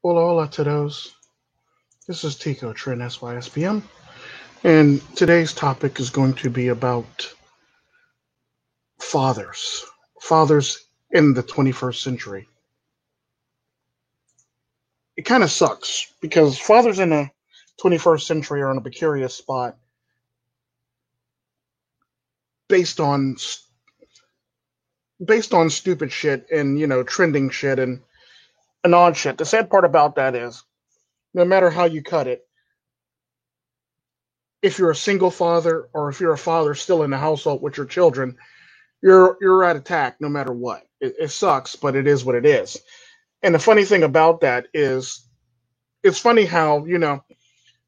Hola, hola to those. This is Tico Trent SYSPM, and today's topic is going to be about fathers. Fathers in the 21st century. It kind of sucks because fathers in the 21st century are in a precarious spot based on based on stupid shit and trending shit and odd shit. The sad part about that is, no matter how you cut it, if you're a single father or if you're a father still in the household with your children, you're at attack no matter what. It sucks, but it is what it is. And the funny thing about that is, it's funny how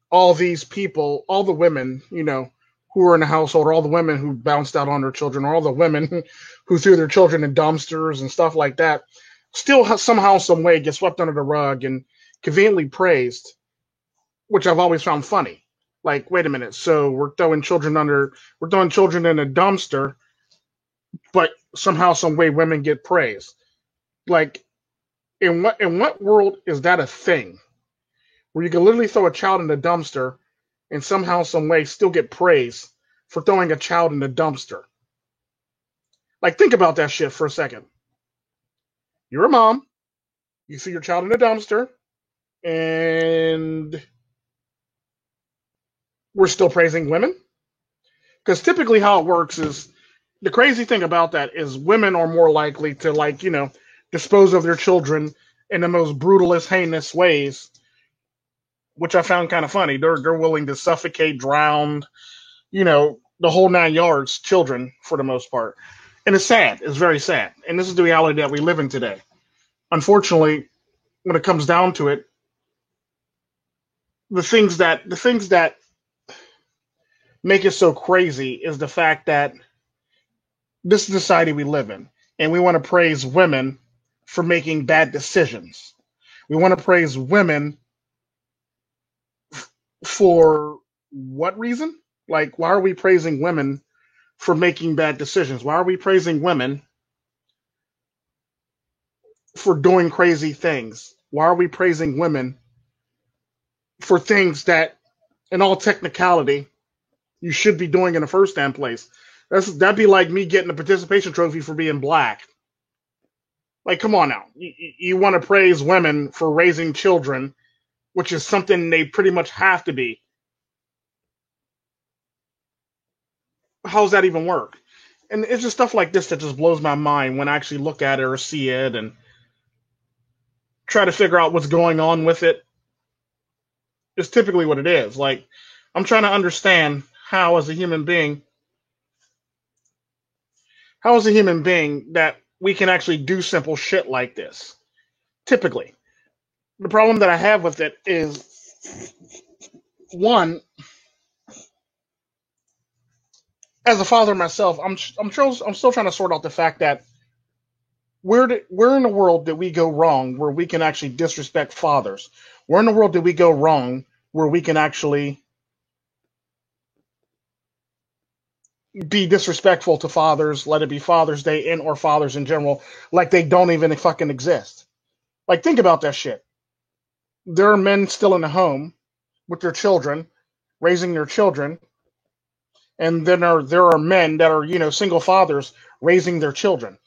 all these people, all the women, who are in the household, or all the women who bounced out on their children, or all the women who threw their children in dumpsters and stuff like that, still somehow, some way, get swept under the rug and conveniently praised, which I've always found funny. Like, wait a minute, so we're throwing children in a dumpster, but somehow, some way, women get praised. Like, in what world is that a thing? Where you can literally throw a child in a dumpster and somehow, some way, still get praise for throwing a child in the dumpster. Like, think about that shit for a second. You're a mom, you see your child in a dumpster, and we're still praising women? Because typically how it works is, the crazy thing about that is, women are more likely to, like, dispose of their children in the most brutalist, heinous ways, which I found kind of funny. They're willing to suffocate, drown, the whole nine yards, children for the most part. And it's sad. It's very sad. And this is the reality that we live in today. Unfortunately, when it comes down to it, the things that make it so crazy is the fact that this is the society we live in, and we want to praise women for making bad decisions. We want to praise women for what reason? Like, why are we praising women for making bad decisions? Why are we praising women for doing crazy things? Why are we praising women for things that, in all technicality, you should be doing in the first damn place? That'd be like me getting a participation trophy for being black. Like, come on now. You want to praise women for raising children, which is something they pretty much have to be. How does that even work? And it's just stuff like this that just blows my mind when I actually look at it or see it and try to figure out what's going on with it. It's typically what it is. Like, I'm trying to understand how, as a human being, that we can actually do simple shit like this. Typically, the problem that I have with it is, one, as a father myself, I'm still trying to sort out the fact that where in the world did we go wrong where we can actually disrespect fathers? Where in the world did we go wrong where we can actually be disrespectful to fathers, let it be Father's Day and or fathers in general, like they don't even fucking exist? Like, think about that shit. There are men still in the home with their children, raising their children, and then there are men that are, single fathers raising their children.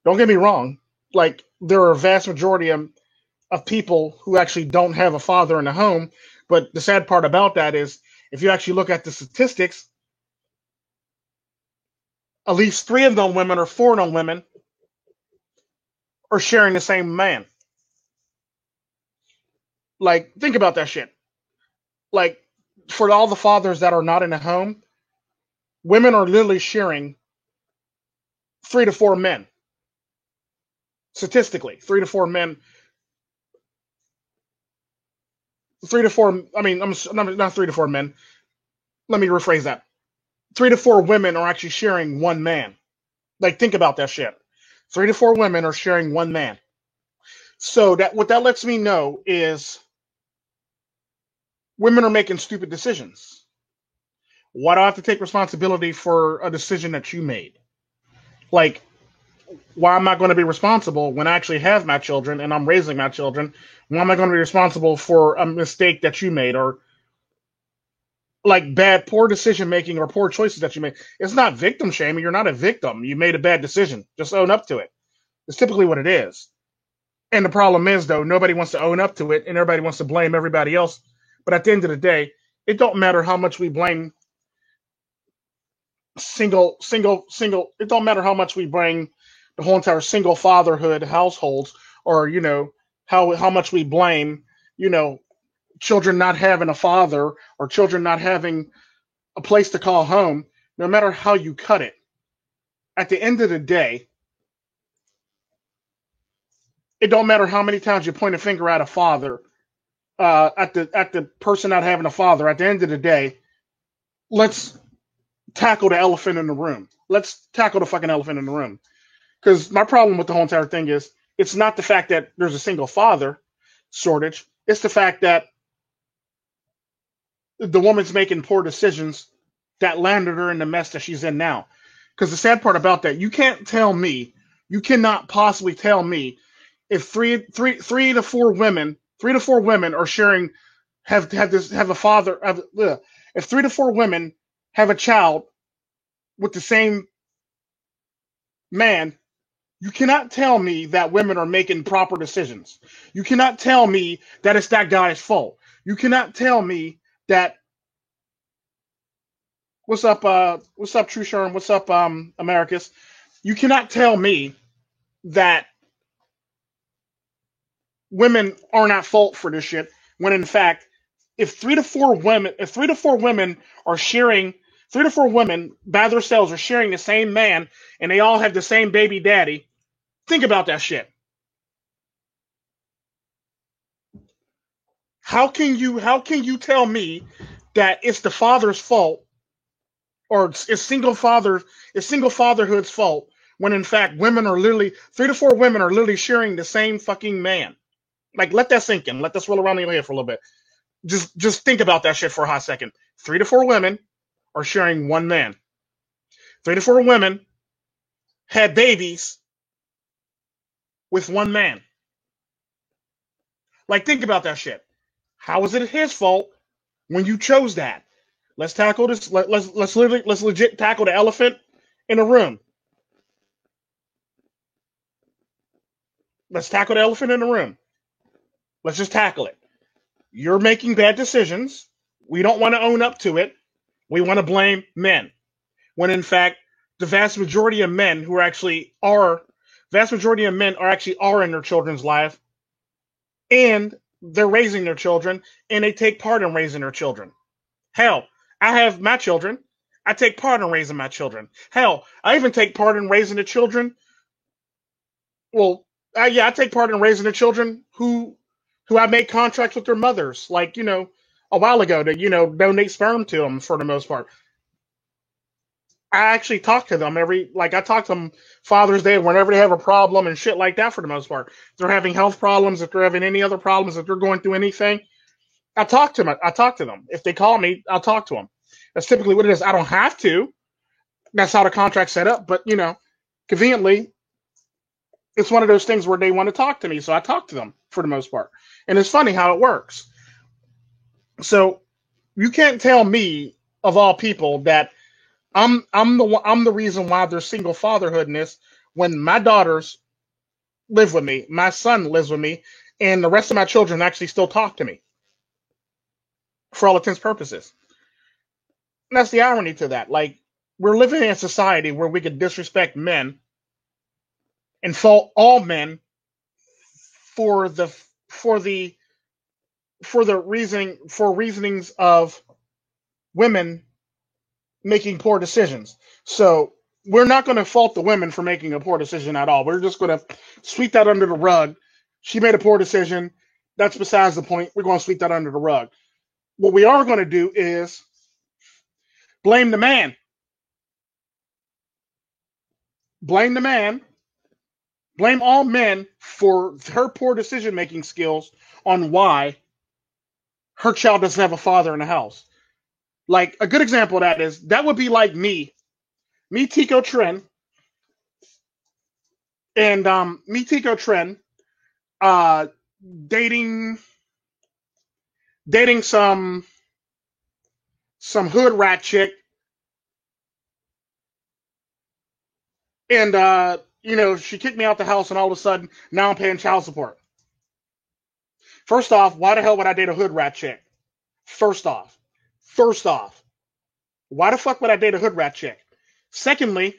Don't get me wrong. Like, there are a vast majority of people who actually don't have a father in the home. But the sad part about that is, if you actually look at the statistics, at least three of them women or four of them women are sharing the same man. Like, think about that shit. Like, for all the fathers that are not in the home, women are literally sharing 3 to 4 men. Statistically, 3 to 4 men, 3 to 4. I mean, I'm not 3 to 4 men. Let me rephrase that. 3 to 4 women are actually sharing one man. Like, think about that shit. 3 to 4 women are sharing one man. So that what that lets me know is, women are making stupid decisions. Why do I have to take responsibility for a decision that you made? Like, why am I going to be responsible when I actually have my children and I'm raising my children? Why am I going to be responsible for a mistake that you made, or like bad, poor decision making or poor choices that you made? It's not victim shaming. You're not a victim. You made a bad decision. Just own up to it. It's typically what it is. And the problem is, though, nobody wants to own up to it, and everybody wants to blame everybody else. But at the end of the day, it don't matter how much we blame single. It don't matter how much we blame the whole entire single fatherhood households, or how much we blame you know children not having a father, or children not having a place to call home. No matter how you cut it, at the end of the day, it don't matter how many times you point a finger at a father, at the person not having a father. At the end of the day, let's tackle the elephant in the room. Let's tackle the fucking elephant in the room. Because my problem with the whole entire thing is, it's not the fact that there's a single father shortage. It's the fact that the woman's making poor decisions that landed her in the mess that she's in now. Because the sad part about that, you cannot possibly tell me if three to four women are sharing, have a father, if 3 to 4 women have a child with the same man, you cannot tell me that women are making proper decisions. You cannot tell me that it's that guy's fault. You cannot tell me that. What's up, True Sherm? What's up, Americus? You cannot tell me that women aren't at fault for this shit, when in fact, if 3 to 4 women are sharing, 3 to 4 women by themselves are sharing the same man, and they all have the same baby daddy. Think about that shit. How can you tell me that it's the father's fault, or it's single fatherhood's fault, when in fact women are literally 3 to 4 women are literally sharing the same fucking man? Like, let that sink in. Let this roll around in your head for a little bit. Just think about that shit for a hot second. 3 to 4 women are sharing one man. 3 to 4 women had babies with one man. Like, think about that shit. How is it his fault when you chose that? Let's tackle this. Let's legit tackle the elephant in the room. Let's tackle the elephant in the room. Let's just tackle it. You're making bad decisions. We don't want to own up to it. We want to blame men. When in fact, the vast majority of men who actually are in their children's life, and they're raising their children, and they take part in raising their children. Hell, I have my children. I take part in raising my children. Hell, I even take part in raising the children. Well, yeah, I take part in raising the children who I make contracts with their mothers, like, a while ago, to, donate sperm to them for the most part. I actually talk to them I talk to them Father's Day, whenever they have a problem and shit like that, for the most part. If they're having health problems, if they're having any other problems, if they're going through anything, I talk to them. If they call me, I'll talk to them. That's typically what it is. I don't have to. That's how the contract's set up. But, conveniently, it's one of those things where they want to talk to me, so I talk to them for the most part. And it's funny how it works. So you can't tell me, of all people, that I'm the reason why there's single fatherhood in this, when my daughters live with me, my son lives with me, and the rest of my children actually still talk to me, for all intents and purposes. And that's the irony to that. Like, we're living in a society where we could disrespect men and fault all men for the reasonings of women making poor decisions. So we're not going to fault the women for making a poor decision at all. We're just going to sweep that under the rug. She made a poor decision. That's besides the point. We're going to sweep that under the rug. What we are going to do is blame the man. Blame the man. Blame all men for her poor decision-making skills on why her child doesn't have a father in the house. Like, a good example of that would be like me, Tico Tren, And me, Tico Trend, uh, dating dating some hood rat chick, and she kicked me out the house, and all of a sudden now I'm paying child support. First off, why the hell would I date a hood rat chick? First off, first off, why the fuck would I date a hood rat chick? Secondly,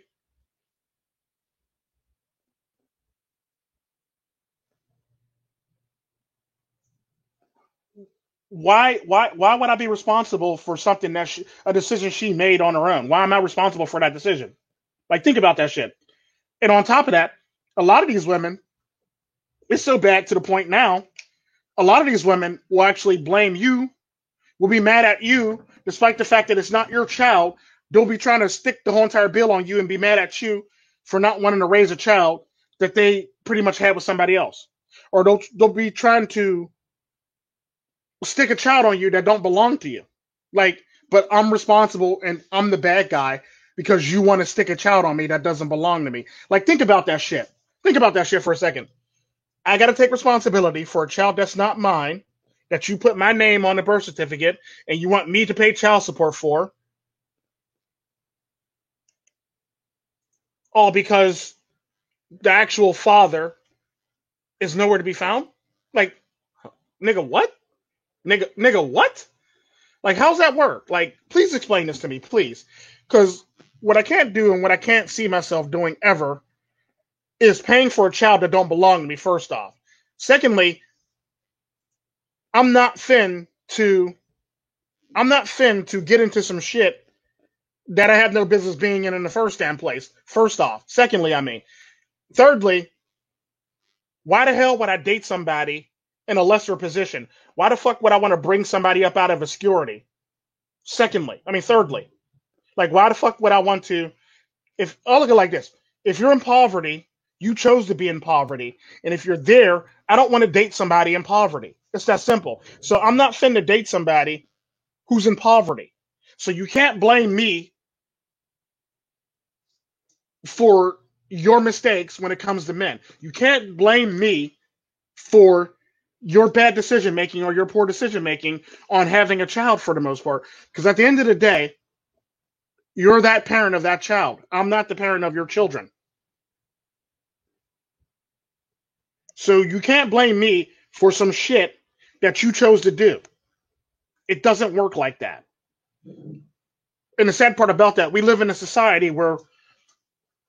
why would I be responsible for something a decision she made on her own? Why am I responsible for that decision? Like, think about that shit. And on top of that, a lot of these women, it's so bad to the point now, a lot of these women will actually blame you, will be mad at you, despite the fact that it's not your child. They'll be trying to stick the whole entire bill on you and be mad at you for not wanting to raise a child that they pretty much had with somebody else. Or they'll be trying to stick a child on you that don't belong to you. Like, but I'm responsible and I'm the bad guy because you want to stick a child on me that doesn't belong to me. Like, think about that shit. Think about that shit for a second. I got to take responsibility for a child that's not mine, that you put my name on the birth certificate and you want me to pay child support for, all because the actual father is nowhere to be found? Like, nigga, what? Nigga, what? Like, how's that work? Like, please explain this to me, please. Because what I can't do and what I can't see myself doing ever is paying for a child that don't belong to me, first off. Secondly, I'm not fin to get into some shit that I have no business being in the first damn place. First off. Secondly, I mean. Thirdly, why the hell would I date somebody in a lesser position? Why the fuck would I want to bring somebody up out of obscurity? Thirdly, like, why the fuck would I want to? If I'll look at it like this: if you're in poverty, you chose to be in poverty, and if you're there, I don't want to date somebody in poverty. It's that simple. So I'm not finna date somebody who's in poverty. So you can't blame me for your mistakes when it comes to men. You can't blame me for your bad decision making or your poor decision making on having a child for the most part. Because at the end of the day, you're that parent of that child. I'm not the parent of your children. So you can't blame me for some shit that you chose to do. It doesn't work like that. And the sad part about that, we live in a society where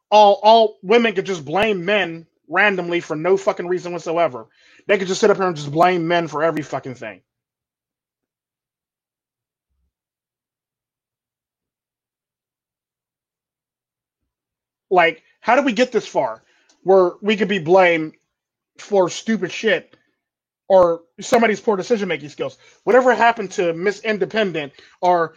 all women could just blame men randomly for no fucking reason whatsoever. They could just sit up here and just blame men for every fucking thing. Like, how did we get this far where we could be blamed for stupid shit or somebody's poor decision making skills? Whatever happened to Miss Independent, or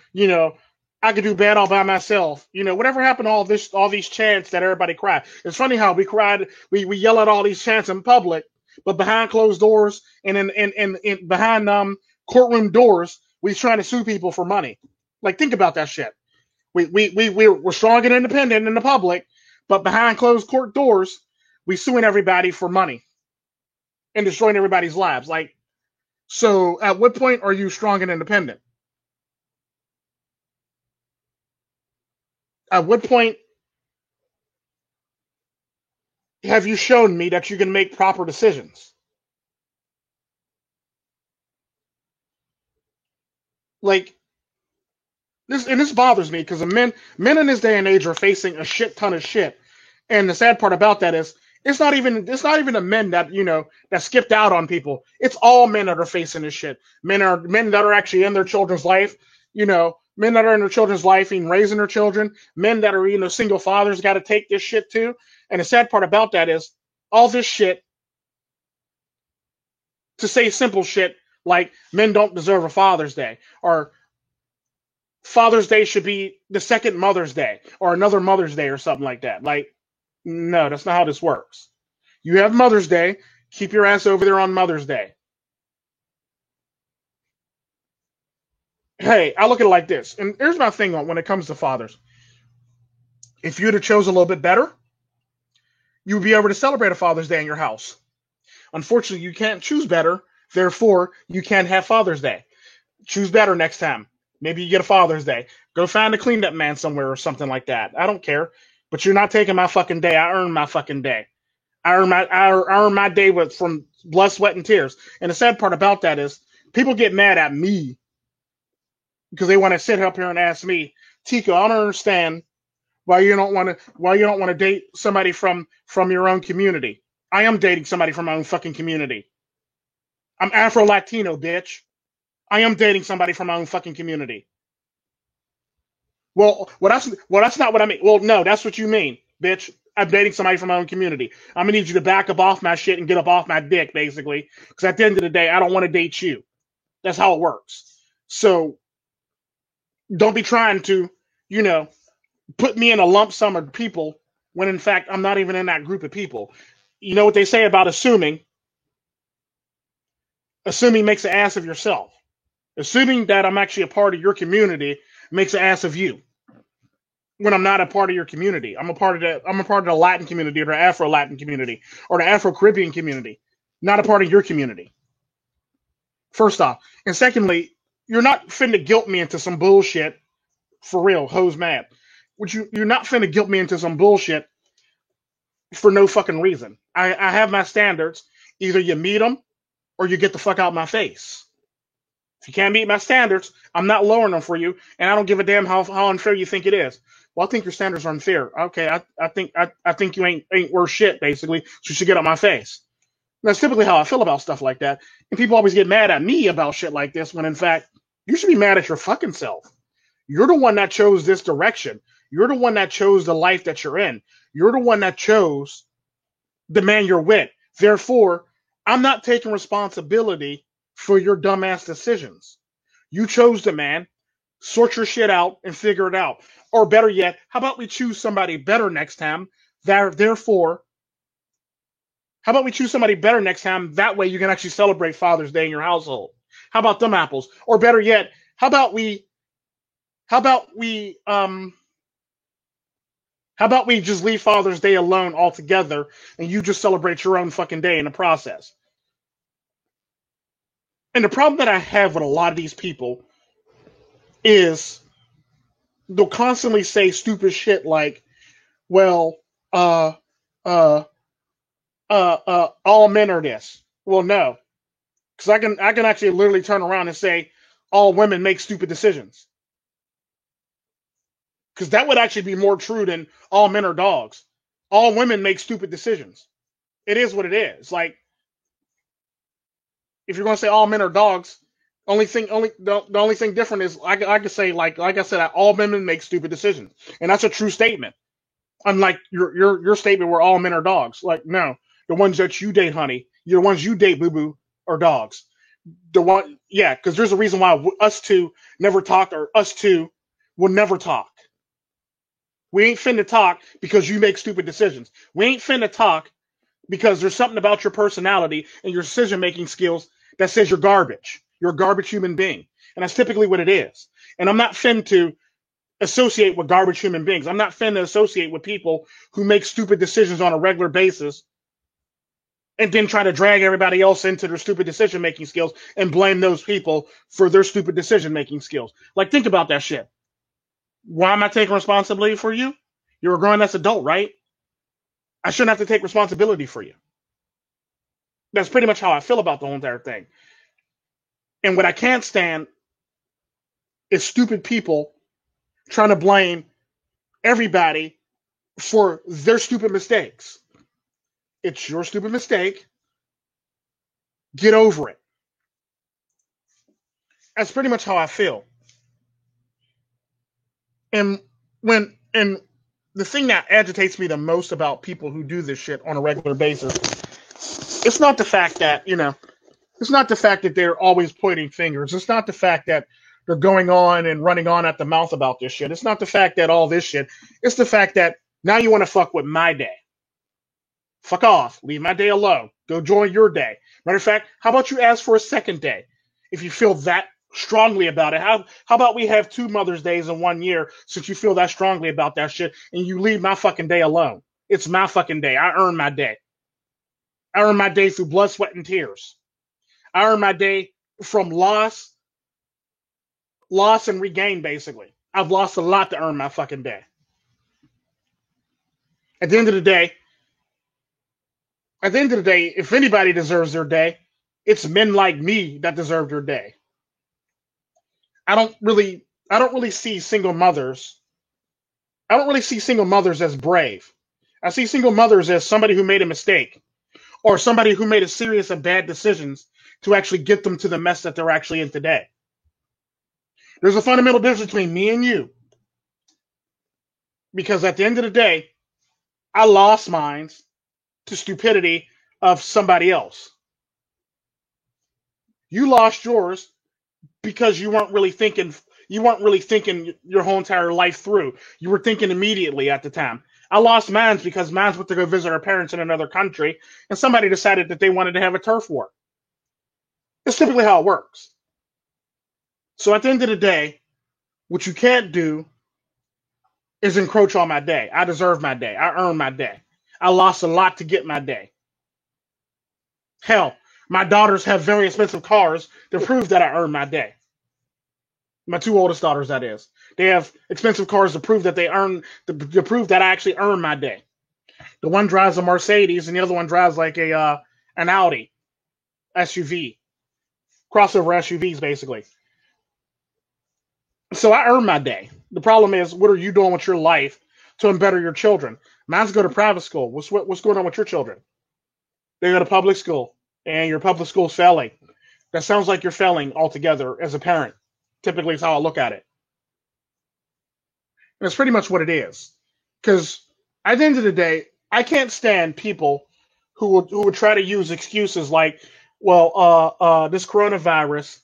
I could do bad all by myself. Whatever happened to all these chants that everybody cried? It's funny how we cried, we yell at all these chants in public, but behind closed doors and in behind courtroom doors, we trying to sue people for money. Like, think about that shit. We're strong and independent in the public, but behind closed court doors, we suing everybody for money and destroying everybody's lives. Like, so at what point are you strong and independent? At what point have you shown me that you can make proper decisions? Like, this bothers me because men in this day and age are facing a shit ton of shit. And the sad part about that is it's not even the men that that skipped out on people. It's all men that are facing this shit. Men that are actually in their children's life, men that are in their children's life and raising their children, men that are single fathers got to take this shit too. And the sad part about that is all this shit to say simple shit like men don't deserve a Father's Day, or Father's Day should be the second Mother's Day or another Mother's Day or something like that. Like, no, that's not how this works. You have Mother's Day, keep your ass over there on Mother's Day. Hey, I look at it like this, and here's my thing when it comes to fathers. If you'd have chose a little bit better, you would be able to celebrate a Father's Day in your house. Unfortunately, you can't choose better. Therefore, you can't have Father's Day. Choose better next time. Maybe you get a Father's Day. Go find a cleanup man somewhere or something like that. I don't care. But you're not taking my fucking day. I earned my fucking day. I earned my day from blood, sweat, and tears. And the sad part about that is people get mad at me because they want to sit up here and ask me, Tico, I don't understand why you don't want to date somebody from your own community. I am dating somebody from my own fucking community. I'm Afro-Latino, bitch. I am dating somebody from my own fucking community. Well, that's not what I mean. Well, no, that's what you mean, bitch. I'm dating somebody from my own community. I'm gonna need you to back up off my shit and get up off my dick, basically. Because at the end of the day, I don't want to date you. That's how it works. So don't be trying to, put me in a lump sum of people when in fact I'm not even in that group of people. You know what they say about assuming? Assuming makes an ass of yourself. Assuming that I'm actually a part of your community makes an ass of you. When I'm not a part of your community, I'm a part of the Latin community or the Afro-Latin community or the Afro-Caribbean community, not a part of your community. First off. And secondly, you're not finna guilt me into some bullshit for real, hoes mad. You're not finna guilt me into some bullshit for no fucking reason. I have my standards. Either you meet them or you get the fuck out of my face. If you can't meet my standards, I'm not lowering them for you, and I don't give a damn how unfair you think it is. Well, I think your standards are unfair. Okay, I think you ain't worth shit, basically, so you should get out my face. That's typically how I feel about stuff like that. And people always get mad at me about shit like this when in fact, you should be mad at your fucking self. You're the one that chose this direction. You're the one that chose the life that you're in. You're the one that chose the man you're with. Therefore, I'm not taking responsibility for your dumbass decisions. You chose the man. Sort your shit out and figure it out. Or better yet, how about we choose somebody better next time? Therefore, how about we choose somebody better next time? That way you can actually celebrate Father's Day in your household. How about them apples? Or better yet, how about we just leave Father's Day alone altogether and you just celebrate your own fucking day in the process? And the problem that I have with a lot of these people is they'll constantly say stupid shit like, well, all men are this. Well, no. Because I can actually literally turn around and say all women make stupid decisions. Because that would actually be more true than all men are dogs. All women make stupid decisions. It is what it is. Like, if you're going to say all men are dogs, the only thing different is I could say like I said, all women make stupid decisions, and that's a true statement. Unlike your statement where all men are dogs. Like, no, the ones that you date, honey, the ones you date, boo boo, are dogs. Because there's a reason why us two never talked, or us two will never talk. We ain't finna talk because you make stupid decisions. We ain't finna talk because there's something about your personality and your decision-making skills that says you're garbage. You're a garbage human being. And that's typically what it is. And I'm not fin to associate with garbage human beings. I'm not fin to associate with people who make stupid decisions on a regular basis and then try to drag everybody else into their stupid decision-making skills and blame those people for their stupid decision-making skills. Like, think about that shit. Why am I taking responsibility for you? You're a grown-ass adult, right? I shouldn't have to take responsibility for you. That's pretty much how I feel about the whole entire thing. And what I can't stand is stupid people trying to blame everybody for their stupid mistakes. It's your stupid mistake. Get over it. That's pretty much how I feel. And the thing that agitates me the most about people who do this shit on a regular basis, it's not the fact that, it's not the fact that they're always pointing fingers. It's not the fact that they're going on and running on at the mouth about this shit. It's not the fact that all this shit. It's the fact that now you want to fuck with my day. Fuck off. Leave my day alone. Go join your day. Matter of fact, how about you ask for a second day? If you feel that strongly about it, how about we have 2 Mother's Days in 1 year since you feel that strongly about that shit and you leave my fucking day alone? It's my fucking day. I earn my day. I earn my day through blood, sweat, and tears. I earn my day from loss and regain, basically. I've lost a lot to earn my fucking day. At the end of the day, if anybody deserves their day, it's men like me that deserve their day. I don't really see single mothers. I don't really see single mothers as brave. I see single mothers as somebody who made a mistake or somebody who made a series of bad decisions to actually get them to the mess that they're actually in today. There's a fundamental difference between me and you. Because at the end of the day, I lost mine to stupidity of somebody else. You lost yours because you weren't really thinking your whole entire life through. You were thinking immediately at the time. I lost mine because mine went to go visit our parents in another country, and somebody decided that they wanted to have a turf war. It's typically how it works. So at the end of the day, what you can't do is encroach on my day. I deserve my day. I earn my day. I lost a lot to get my day. Hell, my daughters have very expensive cars to prove that I earned my day. My two oldest daughters, that is. They have expensive cars to prove that to prove that I actually earned my day. The one drives a Mercedes and the other one drives like an Audi SUV. Crossover SUVs, basically. So I earned my day. The problem is, what are you doing with your life to better your children? Mine's go to private school. What's going on with your children? They go to public school, and your public school's failing. That sounds like you're failing altogether as a parent. Typically, is how I look at it. And it's pretty much what it is. Because at the end of the day, I can't stand people who would try to use excuses like, well, this coronavirus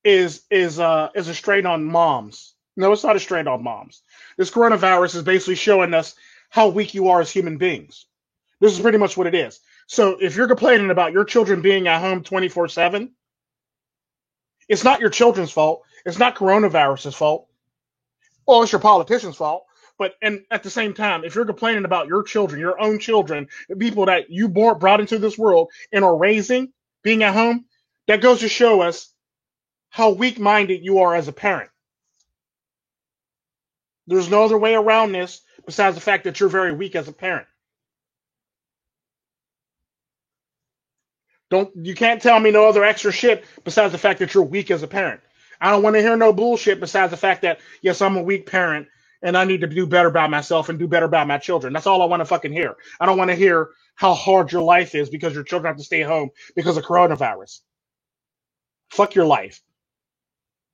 is a strain on moms. No, it's not a strain on moms. This coronavirus is basically showing us how weak you are as human beings. This is pretty much what it is. So if you're complaining about your children being at home 24/7, it's not your children's fault. It's not coronavirus's fault. Well, it's your politician's fault. But and at the same time, if you're complaining about your children, your own children, the people that you brought into this world and are raising, being at home, that goes to show us how weak-minded you are as a parent. There's no other way around this besides the fact that you're very weak as a parent. You can't tell me no other extra shit besides the fact that you're weak as a parent. I don't want to hear no bullshit besides the fact that, yes, I'm a weak parent and I need to do better by myself and do better by my children. That's all I want to fucking hear. I don't want to hear how hard your life is because your children have to stay home because of coronavirus. Fuck your life.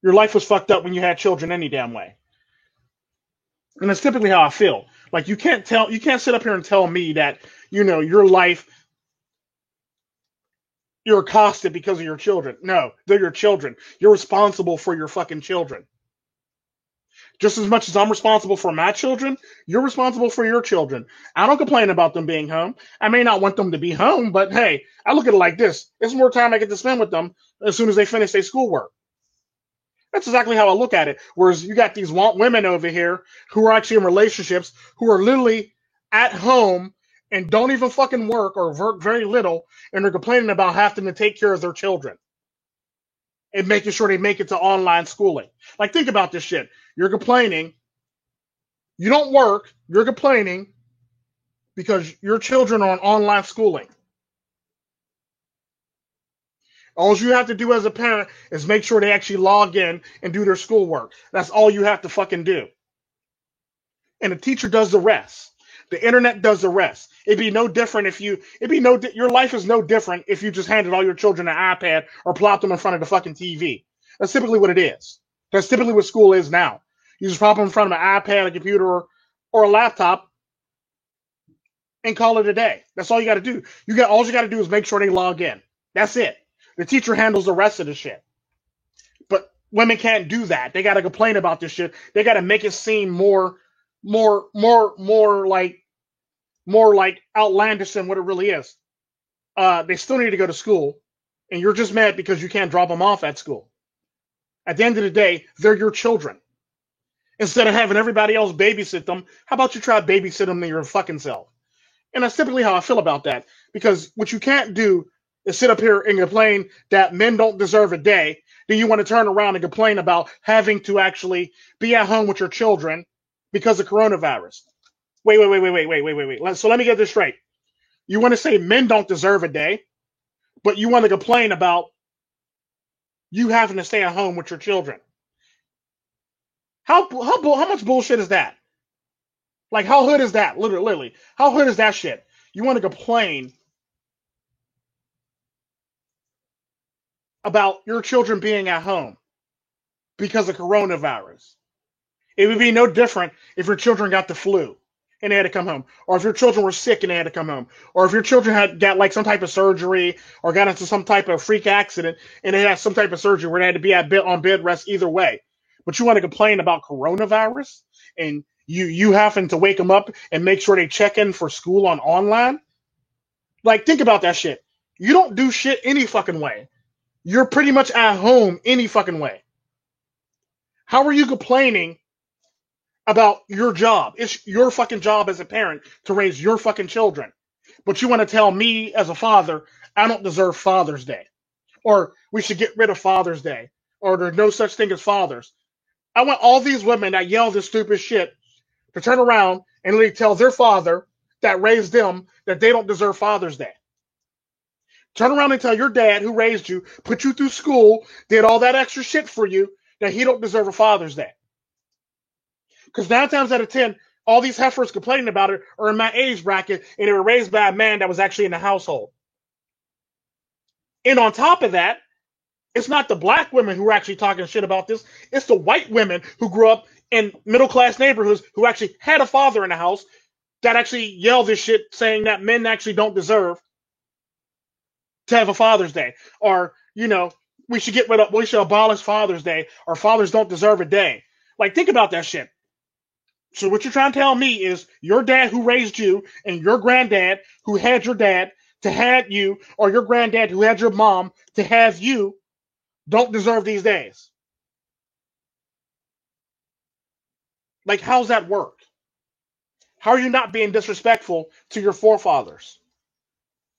Your life was fucked up when you had children any damn way. And that's typically how I feel. Like you can't sit up here and tell me that, your life, you're accosted because of your children. No, they're your children. You're responsible for your fucking children. Just as much as I'm responsible for my children, you're responsible for your children. I don't complain about them being home. I may not want them to be home, but hey, I look at it like this. It's more time I get to spend with them as soon as they finish their schoolwork. That's exactly how I look at it. Whereas you got these women over here who are actually in relationships who are literally at home and don't even fucking work or work very little, and they're complaining about having to take care of their children and making sure they make it to online schooling. Like, think about this shit. You're complaining. You don't work. You're complaining because your children are on online schooling. All you have to do as a parent is make sure they actually log in and do their schoolwork. That's all you have to fucking do. And the teacher does the rest. The internet does the rest. It'd be no different if your life is no different if you just handed all your children an iPad or plopped them in front of the fucking TV. That's typically what it is. That's typically what school is now. You just pop them in front of an iPad, a computer, or a laptop and call it a day. That's all you got to do. All you got to do is make sure they log in. That's it. The teacher handles the rest of the shit. But women can't do that. They got to complain about this shit. They got to make it seem more like outlandish than what it really is. They still need to go to school, and you're just mad because you can't drop them off at school. At the end of the day, they're your children. Instead of having everybody else babysit them, how about you try babysit them your fucking self? And that's typically how I feel about that. Because what you can't do is sit up here and complain that men don't deserve a day. Then you want to turn around and complain about having to actually be at home with your children because of coronavirus. Wait. So let me get this straight. You want to say men don't deserve a day, but you want to complain about you having to stay at home with your children. How much bullshit is that? Like, how hood is that? Literally. How hood is that shit? You want to complain about your children being at home because of coronavirus. It would be no different if your children got the flu and they had to come home, or if your children were sick and they had to come home, or if your children had got like some type of surgery or got into some type of freak accident and they had some type of surgery where they had to be on bed rest either way. But you want to complain about coronavirus and you having to wake them up and make sure they check in for school online? Like, think about that shit. You don't do shit any fucking way. You're pretty much at home any fucking way. How are you complaining about your job? It's your fucking job as a parent to raise your fucking children. But you want to tell me as a father, I don't deserve Father's Day. Or we should get rid of Father's Day. Or there's no such thing as fathers. I want all these women that yell this stupid shit to turn around and really tell their father that raised them that they don't deserve Father's Day. Turn around and tell your dad who raised you, put you through school, did all that extra shit for you, that he don't deserve a Father's Day. Because 9 times out of 10, all these heifers complaining about it are in my age bracket, and they were raised by a man that was actually in the household. And on top of that, it's not the black women who are actually talking shit about this. It's the white women who grew up in middle-class neighborhoods who actually had a father in the house that actually yell this shit saying that men actually don't deserve to have a Father's Day. Or, we should abolish Father's Day, or fathers don't deserve a day. Like, think about that shit. So what you're trying to tell me is your dad who raised you and your granddad who had your dad to have you, or your granddad who had your mom to have you, don't deserve these days. Like, how's that work? How are you not being disrespectful to your forefathers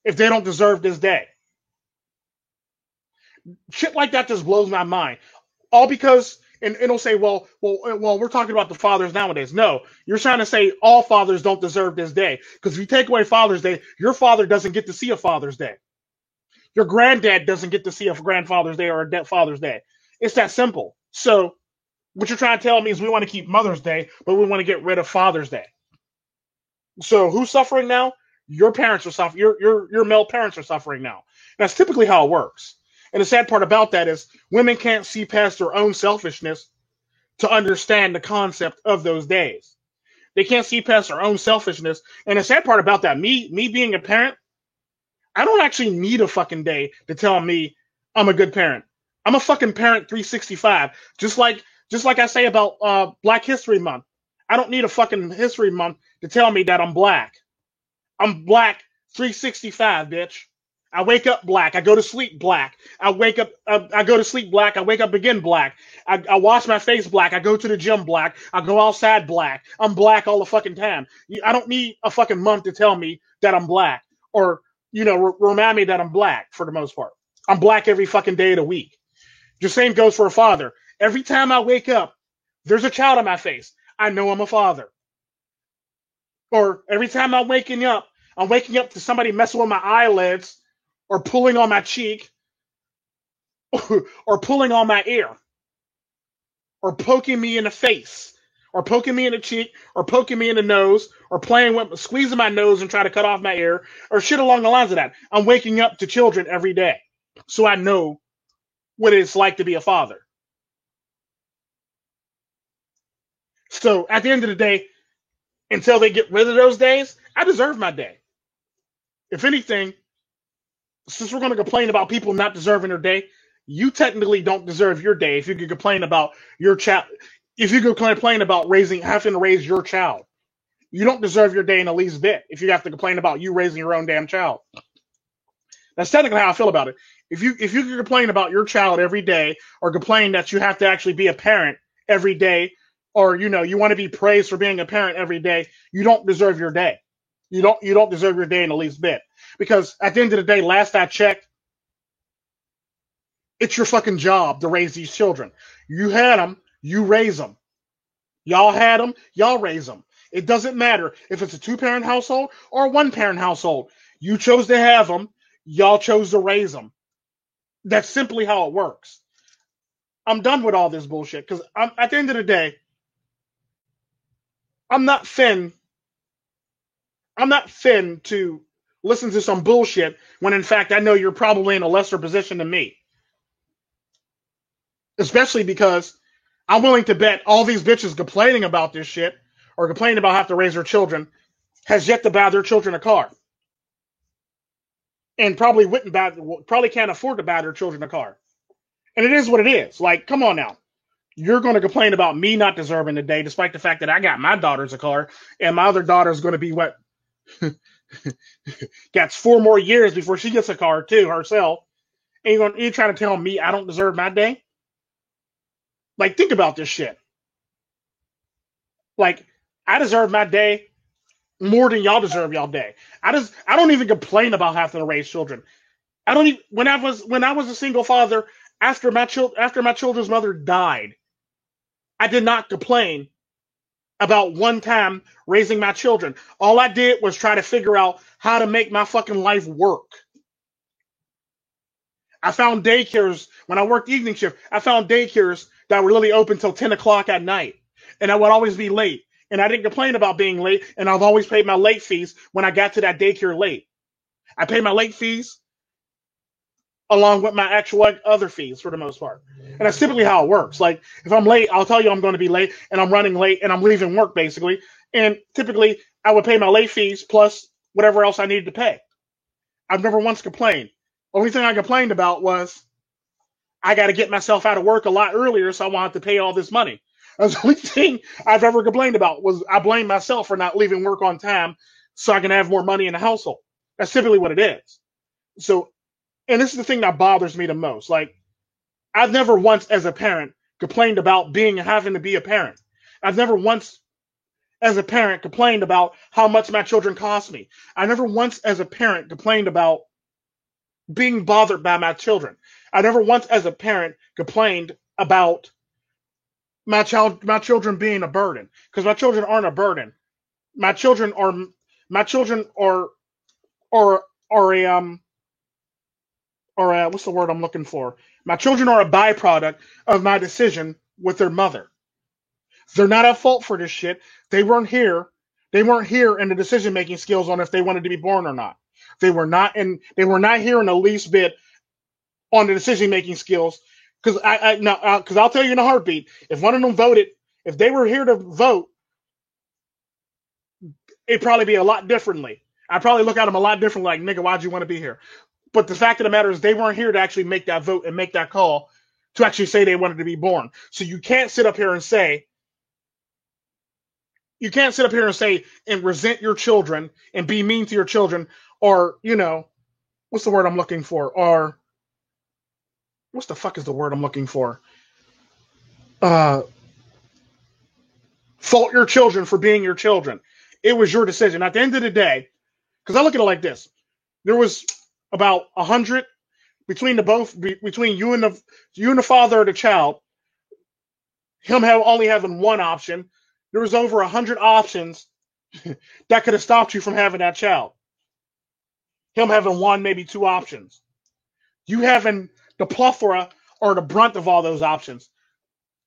if they don't deserve this day? Shit like that just blows my mind. All because, and it'll say, well, we're talking about the fathers nowadays. No, you're trying to say all fathers don't deserve this day. Because if you take away Father's Day, your father doesn't get to see a Father's Day. Your granddad doesn't get to see a grandfather's day or a Father's Day. It's that simple. So what you're trying to tell me is we want to keep Mother's Day, but we want to get rid of Father's Day. So who's suffering now? Your parents are suffering. Your male parents are suffering now. That's typically how it works. And the sad part about that is women can't see past their own selfishness to understand the concept of those days. They can't see past their own selfishness. And the sad part about that, me being a parent, I don't actually need a fucking day to tell me I'm a good parent. I'm a fucking parent 365. Just like I say about Black History Month. I don't need a fucking History Month to tell me that I'm black. I'm black 365, bitch. I wake up black. I go to sleep black. I wake up. I go to sleep black. I wake up again black. I wash my face black. I go to the gym black. I go outside black. I'm black all the fucking time. I don't need a fucking month to tell me that I'm black, or remind me that I'm black. For the most part, I'm black every fucking day of the week. The same goes for a father. Every time I wake up, there's a child on my face. I know I'm a father. Or every time I'm waking up to somebody messing with my eyelids, or pulling on my cheek, or pulling on my ear, or poking me in the face, or poking me in the cheek, or poking me in the nose, or squeezing my nose and trying to cut off my ear, or shit along the lines of that. I'm waking up to children every day, so I know what it's like to be a father. So at the end of the day, until they get rid of those days, I deserve my day. If anything, since we're going to complain about people not deserving their day, you technically don't deserve your day if you could complain about your child. If you could complain about having to raise your child, you don't deserve your day in the least bit if you have to complain about you raising your own damn child. That's technically how I feel about it. If you could complain about your child every day, or complain that you have to actually be a parent every day or you want to be praised for being a parent every day, you don't deserve your day. You don't deserve your day in the least bit. Because at the end of the day, last I checked, it's your fucking job to raise these children. You had them, you raise them. Y'all had them, y'all raise them. It doesn't matter if it's a two-parent household or a one-parent household. You chose to have them, y'all chose to raise them. That's simply how it works. I'm done with all this bullshit because at the end of the day, I'm not fin to listen to some bullshit when in fact I know you're probably in a lesser position than me. Especially because I'm willing to bet all these bitches complaining about this shit or complaining about having to raise their children has yet to buy their children a car. And probably can't afford to buy their children a car. And it is what it is. Like, come on now. You're going to complain about me not deserving the day, despite the fact that I got my daughter's a car, and my other daughter's going to be what? Got 4 more years before she gets a car too herself. And you're trying to tell me I don't deserve my day? Like, think about this shit. Like, I deserve my day more than y'all deserve y'all day. I don't even complain about having to raise children. I don't even when I was a single father after my children's mother died, I did not complain about one time raising my children. All I did was try to figure out how to make my fucking life work. I found daycares when I worked evening shift. I found daycares that were really open till 10 o'clock at night, and I would always be late. And I didn't complain about being late, and I've always paid my late fees when I got to that daycare late. I pay my late fees along with my actual other fees for the most part. And that's typically how it works. Like, if I'm late, I'll tell you I'm going to be late, and I'm running late, and I'm leaving work, basically. And typically, I would pay my late fees plus whatever else I needed to pay. I've never once complained. Only thing I complained about was I got to get myself out of work a lot earlier, so I won't have to pay all this money. That's the only thing I've ever complained about was I blame myself for not leaving work on time so I can have more money in the household. That's typically what it is. So, and this is the thing that bothers me the most. Like, I've never once as a parent complained about having to be a parent. I've never once as a parent complained about how much my children cost me. I never once as a parent complained about being bothered by my children. I never once as a parent complained about my children being a burden, because my children aren't a burden. My children are what's the word I'm looking for? My children are a byproduct of my decision with their mother. They're not at fault for this shit. They weren't here. They weren't here in the decision making skills on if they wanted to be born or not. They were not here in the least bit on the decision making skills. Because I'll tell you in a heartbeat, if one of them voted, if they were here to vote, it'd probably be a lot differently. I'd probably look at them a lot differently, like, nigga, why'd you want to be here? But the fact of the matter is they weren't here to actually make that vote and make that call to actually say they wanted to be born. So you can't sit up here and say and resent your children and be mean to your children, or, what's the word I'm looking for? Or what's the fuck is the word I'm looking for? Fault your children for being your children. It was your decision. At the end of the day, because I look at it like this, there was about 100 between you and the father of the child. Him only having one option. There was over 100 options that could have stopped you from having that child. Him having one, maybe 2 options. You having the plethora or the brunt of all those options.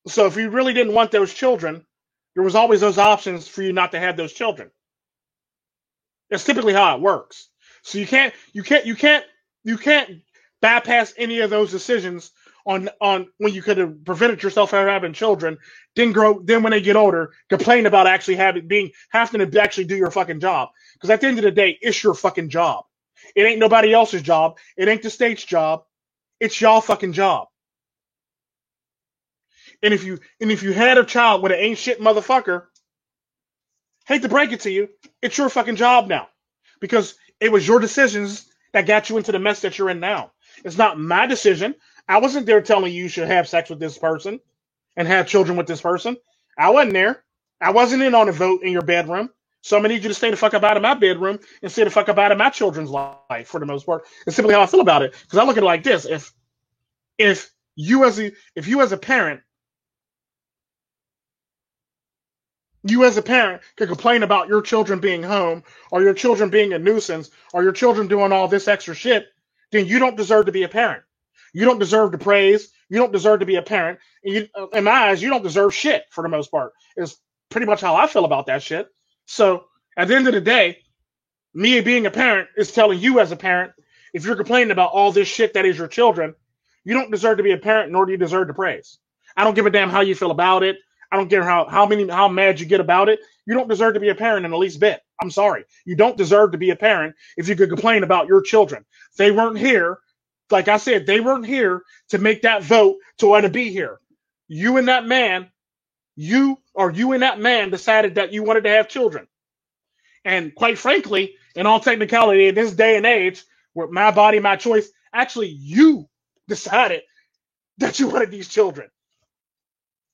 So if you really didn't want those children, there was always those options for you not to have those children. That's typically how it works. So you can't bypass any of those decisions on when you could have prevented yourself from having children. Then when they get older, complain about actually having to actually do your fucking job. Because at the end of the day, it's your fucking job. It ain't nobody else's job. It ain't the state's job. It's y'all fucking job. And if you had a child with an ain't shit motherfucker, hate to break it to you, it's your fucking job now. Because it was your decisions that got you into the mess that you're in now. It's not my decision. I wasn't there telling you should have sex with this person and have children with this person. I wasn't there. I wasn't in on the vote in your bedroom. So I'm gonna need you to stay the fuck up out of my bedroom and stay the fuck up out of my children's life for the most part. It's simply how I feel about it. Because I look at it like this: if you as a parent, can complain about your children being home or your children being a nuisance or your children doing all this extra shit, then you don't deserve to be a parent. You don't deserve to praise. You don't deserve to be a parent. And in my eyes, you don't deserve shit for the most part. Is pretty much how I feel about that shit. So at the end of the day, me being a parent is telling you as a parent, if you're complaining about all this shit that is your children, you don't deserve to be a parent, nor do you deserve to praise. I don't give a damn how you feel about it. I don't care how mad you get about it. You don't deserve to be a parent in the least bit. I'm sorry. You don't deserve to be a parent if you could complain about your children. They weren't here. Like I said, they weren't here to make that vote to want to be here. You and that man decided that you wanted to have children. And quite frankly, in all technicality, in this day and age, with my body, my choice, actually you decided that you wanted these children.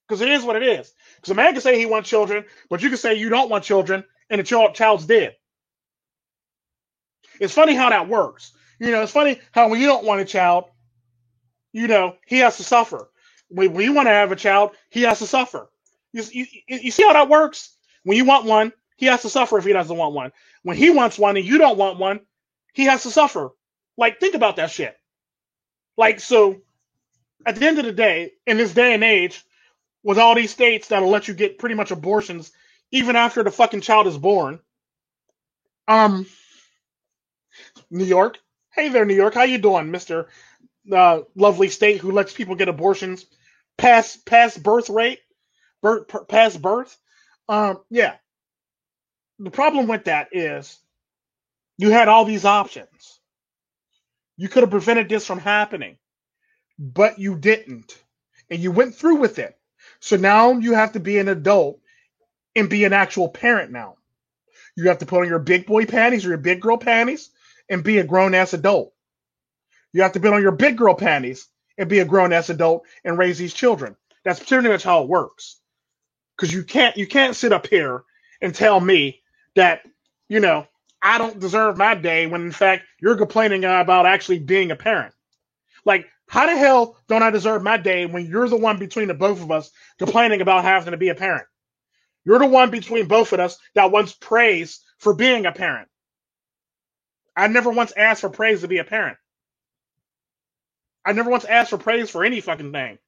Because it is what it is. Because a man can say he wants children, but you can say you don't want children, and the child's dead. It's funny how that works. It's funny how when you don't want a child, he has to suffer. When you want to have a child, he has to suffer. You see how that works? When you want one, he has to suffer if he doesn't want one. When he wants one and you don't want one, he has to suffer. Like, think about that shit. Like, so, at the end of the day, in this day and age, with all these states that'll let you get pretty much abortions even after the fucking child is born. New York. Hey there, New York. How you doing, Mr. Lovely state who lets people get abortions past birth rate? Past birth? Yeah. The problem with that is you had all these options. You could have prevented this from happening, but you didn't. And you went through with it. So now you have to be an adult and be an actual parent now. You have to put on your big boy panties or your big girl panties and be a grown-ass adult. You have to put on your big girl panties and be a grown-ass adult and raise these children. That's pretty much how it works. Because you can't sit up here and tell me that, I don't deserve my day when in fact you're complaining about actually being a parent. Like, how the hell don't I deserve my day when you're the one between the both of us complaining about having to be a parent? You're the one between both of us that wants praise for being a parent. I never once asked for praise to be a parent. I never once asked for praise for any fucking thing.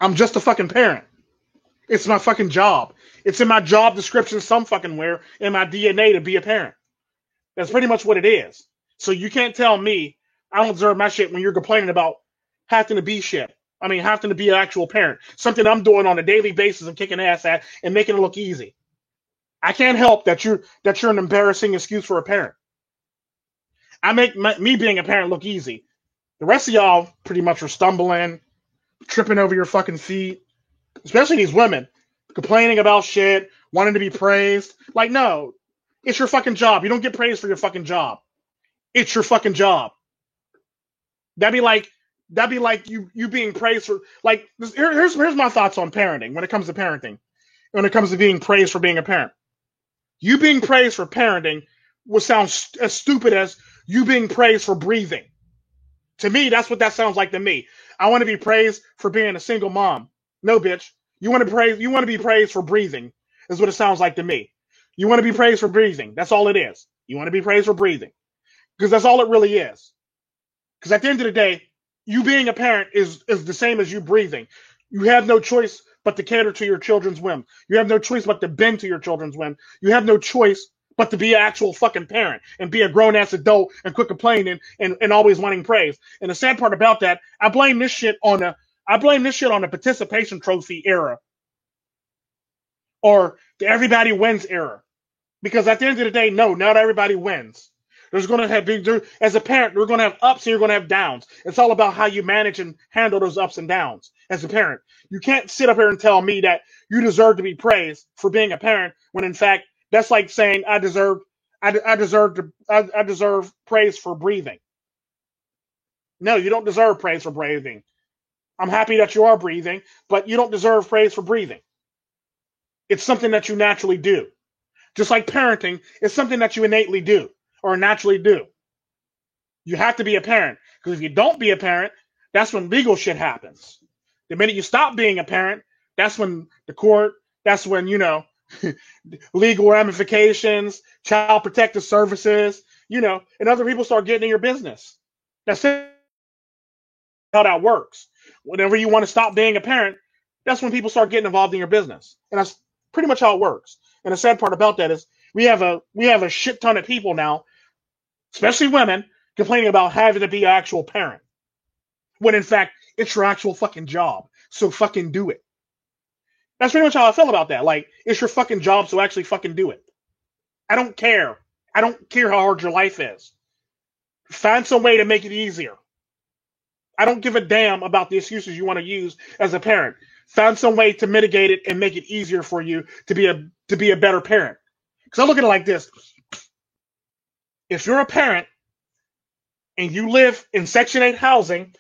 I'm just a fucking parent. It's my fucking job. It's in my job description some fucking where in my DNA to be a parent. That's pretty much what it is. So you can't tell me I don't deserve my shit when you're complaining about having to be shit. I mean, having to be an actual parent. Something I'm doing on a daily basis and kicking ass at and making it look easy. I can't help that you're an embarrassing excuse for a parent. I make me being a parent look easy. The rest of y'all pretty much are stumbling, tripping over your fucking feet. Especially these women. Complaining about shit, wanting to be praised. Like, no. It's your fucking job. You don't get praised for your fucking job. It's your fucking job. That'd be like you being praised for, like, here's my thoughts on parenting when it comes to parenting. When it comes to being praised for being a parent. You being praised for parenting would sound as stupid as you being praised for breathing. To me, that's what that sounds like to me. I want to be praised for being a single mom. No, bitch. You want to be praised for breathing is what it sounds like to me. You want to be praised for breathing. That's all it is. You want to be praised for breathing. Because that's all it really is. Because at the end of the day, you being a parent is the same as you breathing. You have no choice but to cater to your children's whim. You have no choice but to bend to your children's whim. You have no choice but to be an actual fucking parent and be a grown-ass adult and quit complaining and always wanting praise. And the sad part about that, I blame this shit on the participation trophy era or the everybody wins era. Because at the end of the day, no, not everybody wins. There's going to have, as a parent, you're going to have ups and you're going to have downs. It's all about how you manage and handle those ups and downs as a parent. You can't sit up here and tell me that you deserve to be praised for being a parent when in fact, that's like saying I deserve praise for breathing. No, you don't deserve praise for breathing. I'm happy that you are breathing, but you don't deserve praise for breathing. It's something that you naturally do. Just like parenting, it's something that you innately do or naturally do. You have to be a parent, because if you don't be a parent, that's when legal shit happens. The minute you stop being a parent, that's when the court, that's when, legal ramifications, child protective services, and other people start getting in your business. That's how that works. Whenever you want to stop being a parent, that's when people start getting involved in your business. And that's pretty much how it works. And the sad part about that is we have a shit ton of people now, especially women, complaining about having to be an actual parent. When in fact, it's your actual fucking job. So fucking do it. That's pretty much how I feel about that. Like, it's your fucking job, so actually fucking do it. I don't care. I don't care how hard your life is. Find some way to make it easier. I don't give a damn about the excuses you want to use as a parent. Find some way to mitigate it and make it easier for you to be a better parent. Because I look at it like this. If you're a parent and you live in Section 8 housing,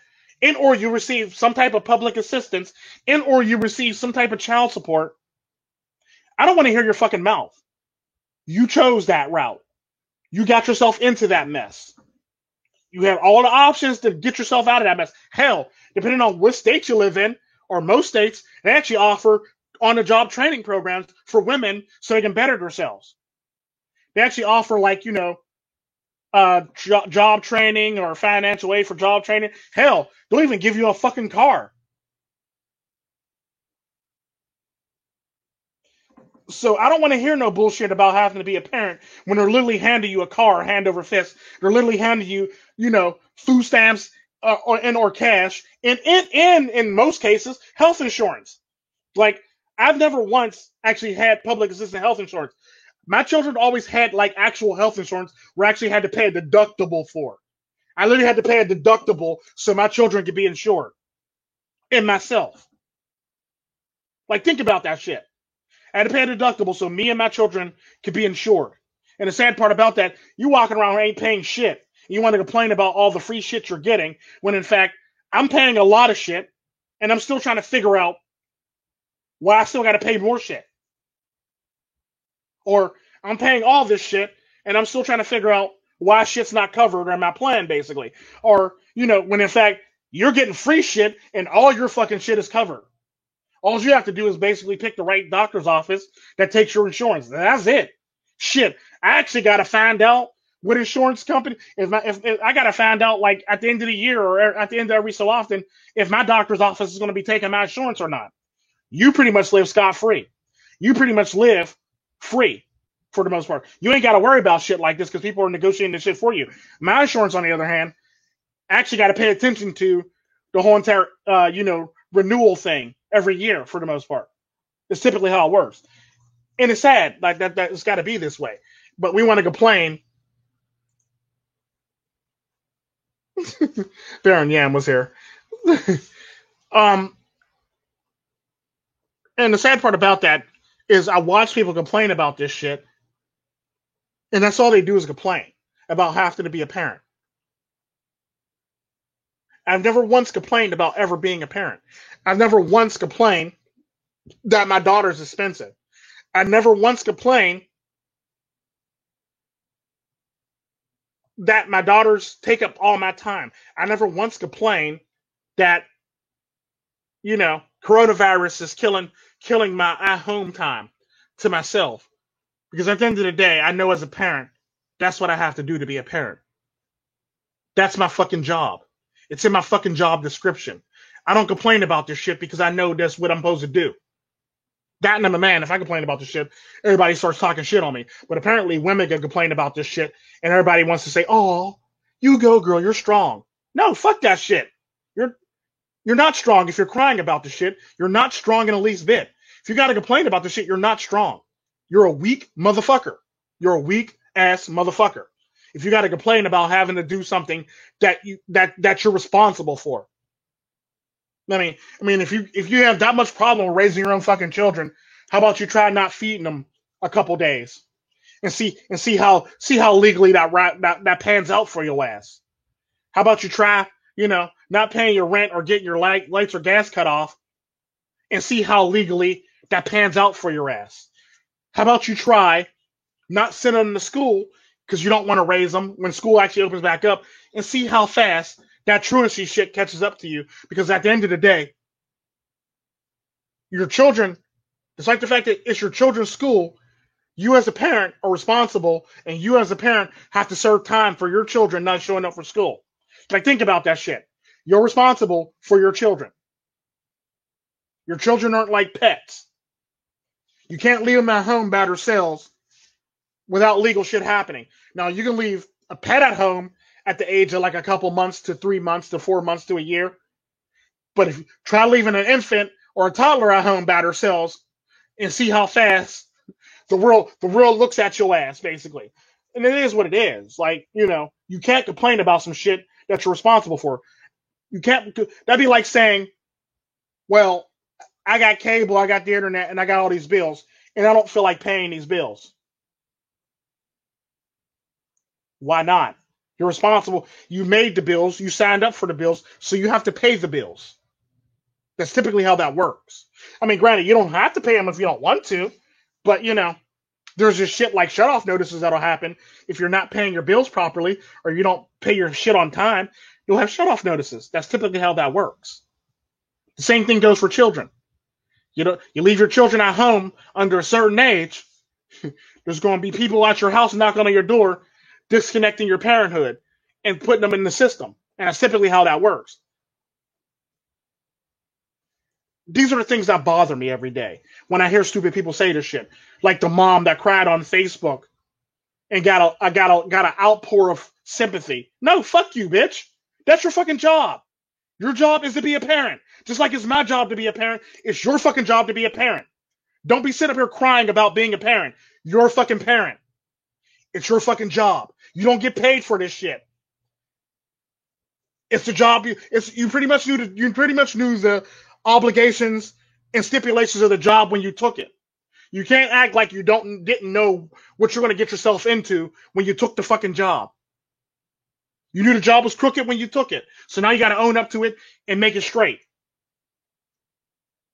and or you receive some type of public assistance, and or you receive some type of child support, I don't want to hear your fucking mouth. You chose that route. You got yourself into that mess. You have all the options to get yourself out of that mess. Hell, depending on which state you live in, or most states, they actually offer on-the-job training programs for women so they can better themselves. They actually offer, like, job training or financial aid for job training. Hell, they'll even give you a fucking car. So I don't want to hear no bullshit about having to be a parent when they're literally handing you a car hand over fist. They're literally handing you, food stamps or cash, and in most cases, health insurance. Like, I've never once actually had public assistance health insurance. My children always had like actual health insurance where I actually had to pay a deductible for. I literally had to pay a deductible so my children could be insured. And myself. Like, think about that shit. I had to pay a deductible so me and my children could be insured. And the sad part about that, you walking around ain't paying shit. You want to complain about all the free shit you're getting, when in fact, I'm paying a lot of shit, and I'm still trying to figure out why I still got to pay more shit. Or I'm paying all this shit, and I'm still trying to figure out why shit's not covered in my plan, basically. Or, when in fact, you're getting free shit, and all your fucking shit is covered. All you have to do is basically pick the right doctor's office that takes your insurance. That's it. Shit, I actually got to find out what insurance company, if I got to find out, like, at the end of the year or at the end of every so often, if my doctor's office is going to be taking my insurance or not. You pretty much live scot-free. You pretty much live free for the most part. You ain't got to worry about shit like this because people are negotiating this shit for you. My insurance, on the other hand, actually got to pay attention to the whole entire, renewal thing every year for the most part. It's typically how it works. And it's sad, like that it's got to be this way. But we want to complain. Baron Yam was here. And the sad part about that is I watch people complain about this shit, and that's all they do is complain about having to be a parent. I've never once complained about ever being a parent. I've never once complained that my daughter's expensive. I never once complained that my daughters take up all my time. I never once complained that, coronavirus is killing my at-home time to myself. Because at the end of the day, I know as a parent, that's what I have to do to be a parent. That's my fucking job. It's in my fucking job description. I don't complain about this shit because I know that's what I'm supposed to do. That, and I'm a man. If I complain about this shit, everybody starts talking shit on me. But apparently women can complain about this shit and everybody wants to say, oh, you go, girl, you're strong. No, fuck that shit. You're not strong if you're crying about the shit. You're not strong in the least bit. If you got to complain about the shit, you're not strong. You're a weak motherfucker. You're a weak ass motherfucker. If you got to complain about having to do something that you're responsible for. I mean, if you have that much problem with raising your own fucking children, how about you try not feeding them a couple days and see how legally that pans out for your ass? How about you try, not paying your rent or getting your lights or gas cut off, and see how legally that pans out for your ass. How about you try not sending them to school because you don't want to raise them when school actually opens back up, and see how fast that truancy shit catches up to you. Because at the end of the day, your children, despite the fact that it's your children's school, you as a parent are responsible, and you as a parent have to serve time for your children not showing up for school. Like, think about that shit. You're responsible for your children. Your children aren't like pets. You can't leave them at home by themselves without legal shit happening. Now, you can leave a pet at home at the age of like a couple months to 3 months to 4 months to a year. But if you try leaving an infant or a toddler at home by themselves and see how fast the world looks at your ass, basically. And it is what it is. Like, you can't complain about some shit that you're responsible for. You can't. That'd be like saying, well, I got cable, I got the internet, and I got all these bills, and I don't feel like paying these bills. Why not? You're responsible. You made the bills. You signed up for the bills, so you have to pay the bills. That's typically how that works. I mean, granted, you don't have to pay them if you don't want to, but, there's just shit like shutoff notices that'll happen if you're not paying your bills properly or you don't pay your shit on time. You'll have shutoff notices. That's typically how that works. The same thing goes for children. You leave your children at home under a certain age, there's going to be people at your house knocking on your door, disconnecting your parenthood and putting them in the system. And that's typically how that works. These are the things that bother me every day when I hear stupid people say this shit. Like the mom that cried on Facebook and got an outpour of sympathy. No, fuck you, bitch. That's your fucking job. Your job is to be a parent. Just like it's my job to be a parent, it's your fucking job to be a parent. Don't be sitting up here crying about being a parent. You're a fucking parent. It's your fucking job. You don't get paid for this shit. It's the job. You pretty much knew the obligations and stipulations of the job when you took it. You can't act like you didn't know what you're going to get yourself into when you took the fucking job. You knew the job was crooked when you took it. So now you got to own up to it and make it straight.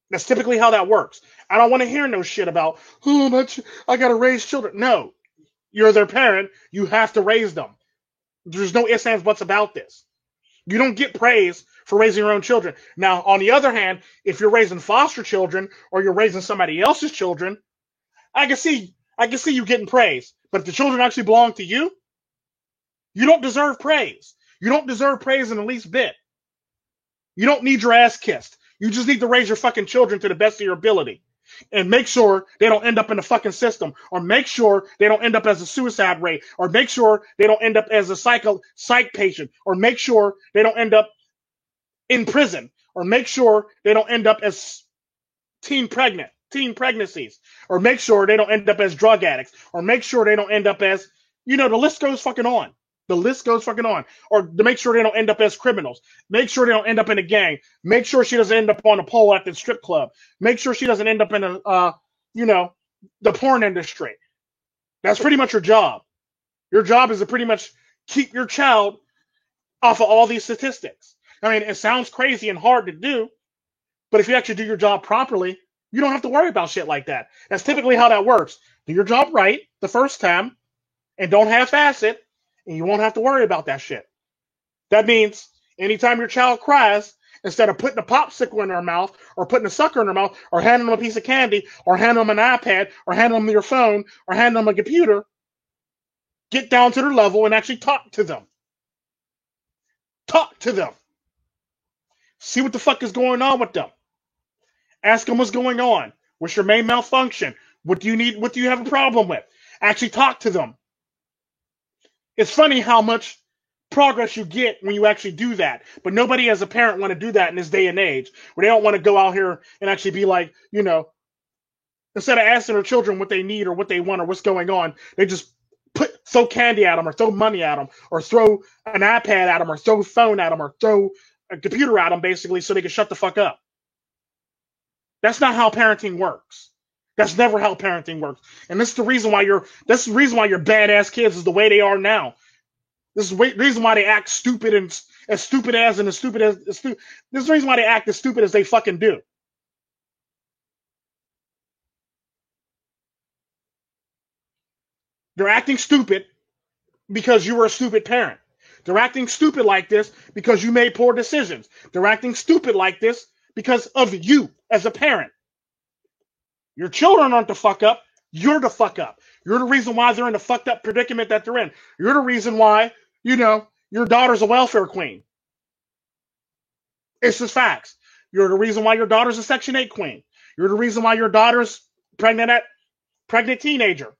That's typically how that works. I don't want to hear no shit about, I got to raise children. No, you're their parent. You have to raise them. There's no ifs, ands, buts about this. You don't get praise for raising your own children. Now, on the other hand, if you're raising foster children or you're raising somebody else's children, I can see you getting praise. But if the children actually belong to you, you don't deserve praise. You don't deserve praise in the least bit. You don't need your ass kissed. You just need to raise your fucking children to the best of your ability. And make sure they don't end up in the fucking system. Or make sure they don't end up as a suicide rate. Or make sure they don't end up as a psych patient. Or make sure they don't end up in prison. Or make sure they don't end up as teen pregnancies. Or make sure they don't end up as drug addicts. Or make sure they don't end up as, the list goes fucking on. The list goes fucking on. Or to make sure they don't end up as criminals. Make sure they don't end up in a gang. Make sure she doesn't end up on a pole at the strip club. Make sure she doesn't end up in the porn industry. That's pretty much your job. Your job is to pretty much keep your child off of all these statistics. I mean, it sounds crazy and hard to do, but if you actually do your job properly, you don't have to worry about shit like that. That's typically how that works. Do your job right the first time and don't half-ass it, and you won't have to worry about that shit. That means anytime your child cries, instead of putting a popsicle in their mouth or putting a sucker in their mouth or handing them a piece of candy or handing them an iPad or handing them your phone or handing them a computer, get down to their level and actually talk to them. Talk to them. See what the fuck is going on with them. Ask them what's going on. What's your main malfunction? What do you need? What do you have a problem with? Actually talk to them. It's funny how much progress you get when you actually do that. But nobody as a parent want to do that in this day and age, where they don't want to go out here and actually be like, instead of asking their children what they need or what they want or what's going on, they just throw candy at them or throw money at them or throw an iPad at them or throw a phone at them or throw a computer at them, basically, so they can shut the fuck up. That's not how parenting works. That's never how parenting works. And this is the reason why your badass kids is the way they are now. This is the reason why they act stupid and this is the reason why they act as stupid as they fucking do. They're acting stupid because you were a stupid parent. They're acting stupid like this because you made poor decisions. They're acting stupid like this because of you as a parent. Your children aren't the fuck up. You're the fuck up. You're the reason why they're in the fucked up predicament that they're in. You're the reason why, your daughter's a welfare queen. It's just facts. You're the reason why your daughter's a Section 8 queen. You're the reason why your daughter's pregnant teenager.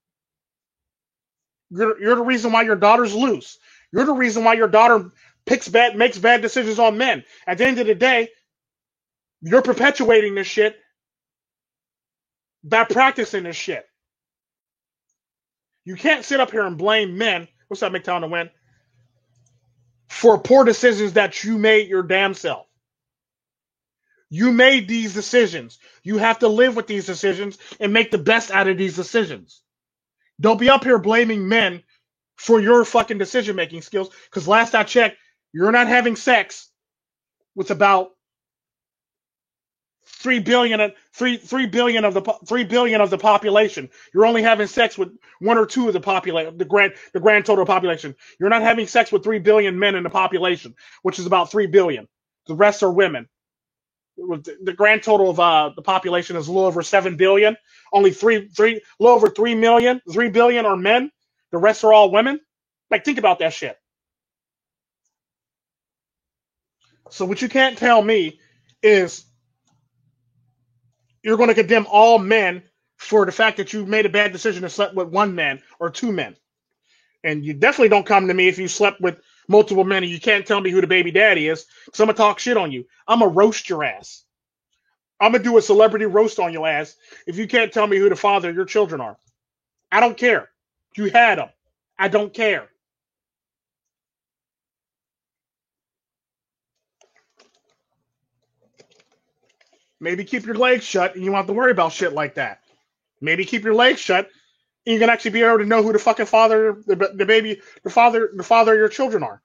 You're the reason why your daughter's loose. You're the reason why your daughter makes bad decisions on men. At the end of the day, you're perpetuating this shit by practicing this shit. You can't sit up here and blame men. What's up, McTown to win? For poor decisions that you made your damn self. You made these decisions. You have to live with these decisions and make the best out of these decisions. Don't be up here blaming men for your fucking decision-making skills, because last I checked, you're not having sex with about 3 billion of the population. You're only having sex with 1 or 2 of the population, the grand total population. You're not having sex with 3 billion men in the population, which is about 3 billion. The rest are women. The grand total of the population is a little over 7 billion. Only a little over 3 billion are men. The rest are all women. Like, think about that shit. So what you can't tell me is you're going to condemn all men for the fact that you made a bad decision and slept with 1 man or 2 men. And you definitely don't come to me if you slept with multiple men and you can't tell me who the baby daddy is, because I'm going to talk shit on you. I'm going to roast your ass. I'm going to do a celebrity roast on your ass if you can't tell me who the father of your children are. I don't care. You had them. I don't care. Maybe keep your legs shut and you won't have to worry about shit like that. Maybe keep your legs shut and you can actually be able to know who the fucking father, the father of your children are.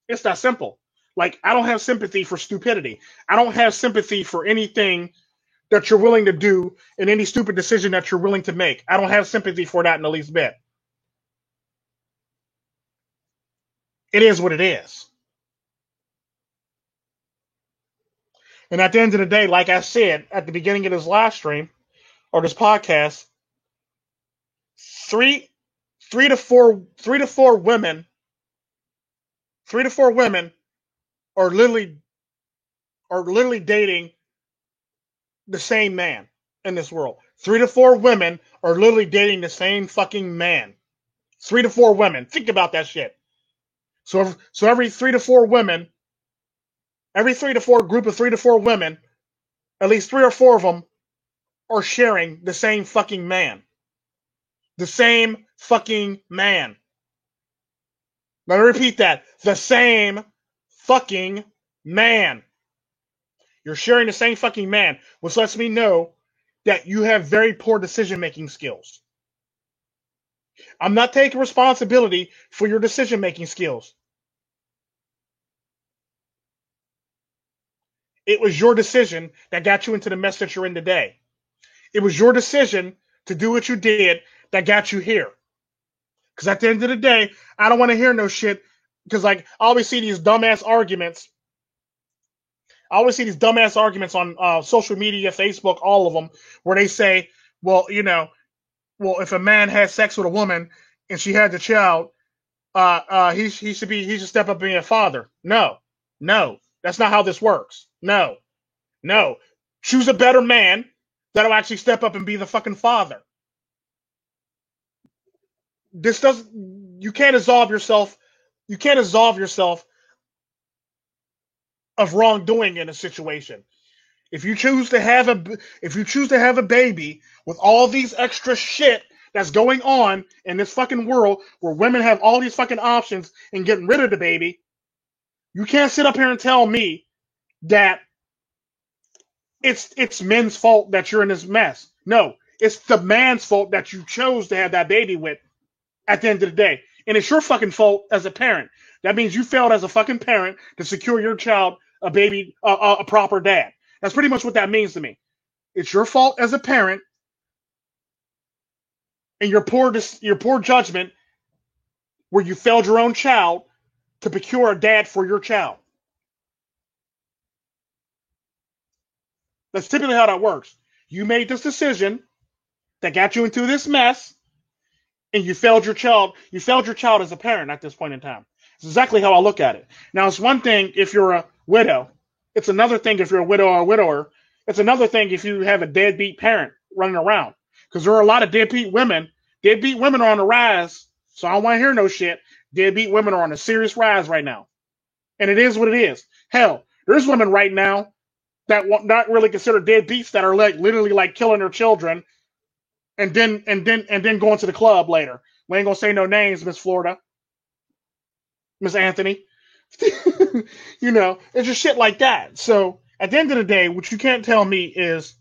It's that simple. Like, I don't have sympathy for stupidity. I don't have sympathy for anything that you're willing to do and any stupid decision that you're willing to make. I don't have sympathy for that in the least bit. It is what it is. And at the end of the day, like I said at the beginning of this live stream or this podcast, three to four women are literally dating the same man in this world. 3 to 4 women are literally dating the same fucking man. 3 to 4 women. Think about that shit. So every 3 to 4 women, every 3 to 4 group of 3 to 4 women, at least 3 or 4 of them are sharing the same fucking man. The same fucking man. Let me repeat that. The same fucking man. You're sharing the same fucking man, which lets me know that you have very poor decision-making skills. I'm not taking responsibility for your decision-making skills. It was your decision that got you into the mess that you're in today. It was your decision to do what you did that got you here. Because at the end of the day, I don't want to hear no shit. Because, like, I always see these dumbass arguments. On social media, Facebook, all of them, where they say, well, if a man has sex with a woman and she had the child, he should step up and be a father. No, that's not how this works. No. Choose a better man that'll actually step up and be the fucking father. You can't absolve yourself of wrongdoing in a situation. If you choose to have a baby with all these extra shit that's going on in this fucking world where women have all these fucking options in getting rid of the baby, you can't sit up here and tell me that it's men's fault that you're in this mess. No, it's the man's fault that you chose to have that baby with at the end of the day. And it's your fucking fault as a parent. That means you failed as a fucking parent to secure your child a proper dad. That's pretty much what that means to me. It's your fault as a parent. and your poor judgment where you failed your own child to procure a dad for your child. That's typically how that works. You made this decision that got you into this mess, and you failed your child. You failed your child as a parent at this point in time. It's exactly how I look at it. Now, it's one thing if you're a widow. It's another thing if you're a widow or a widower. It's another thing if you have a deadbeat parent running around. Because there are a lot of deadbeat women. Deadbeat women are on the rise. So I don't want to hear no shit. Deadbeat women are on a serious rise right now. And it is what it is. Hell, there's women right now that not really considered deadbeats that are like literally like killing their children and then going to the club later. We ain't gonna say no names, Miss Florida, Miss Anthony. You know, it's just shit like that. So at the end of the day, what you can't tell me is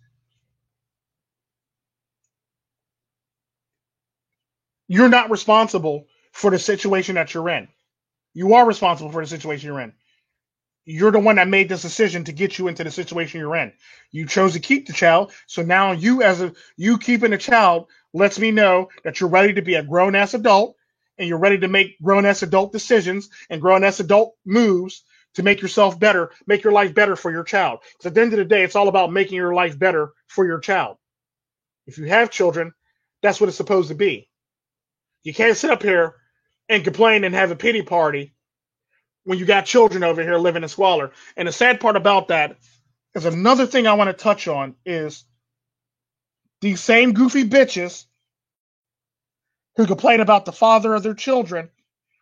you're not responsible for the situation that you're in. You are responsible for the situation you're in. You're the one that made this decision to get you into the situation you're in. You chose to keep the child, so now you keeping the child lets me know that you're ready to be a grown-ass adult and you're ready to make grown-ass adult decisions and grown-ass adult moves to make yourself better, make your life better for your child. Because at the end of the day, it's all about making your life better for your child. If you have children, that's what it's supposed to be. You can't sit up here and complain and have a pity party when you got children over here living in squalor. And the sad part about that is another thing I want to touch on is these same goofy bitches who complain about the father of their children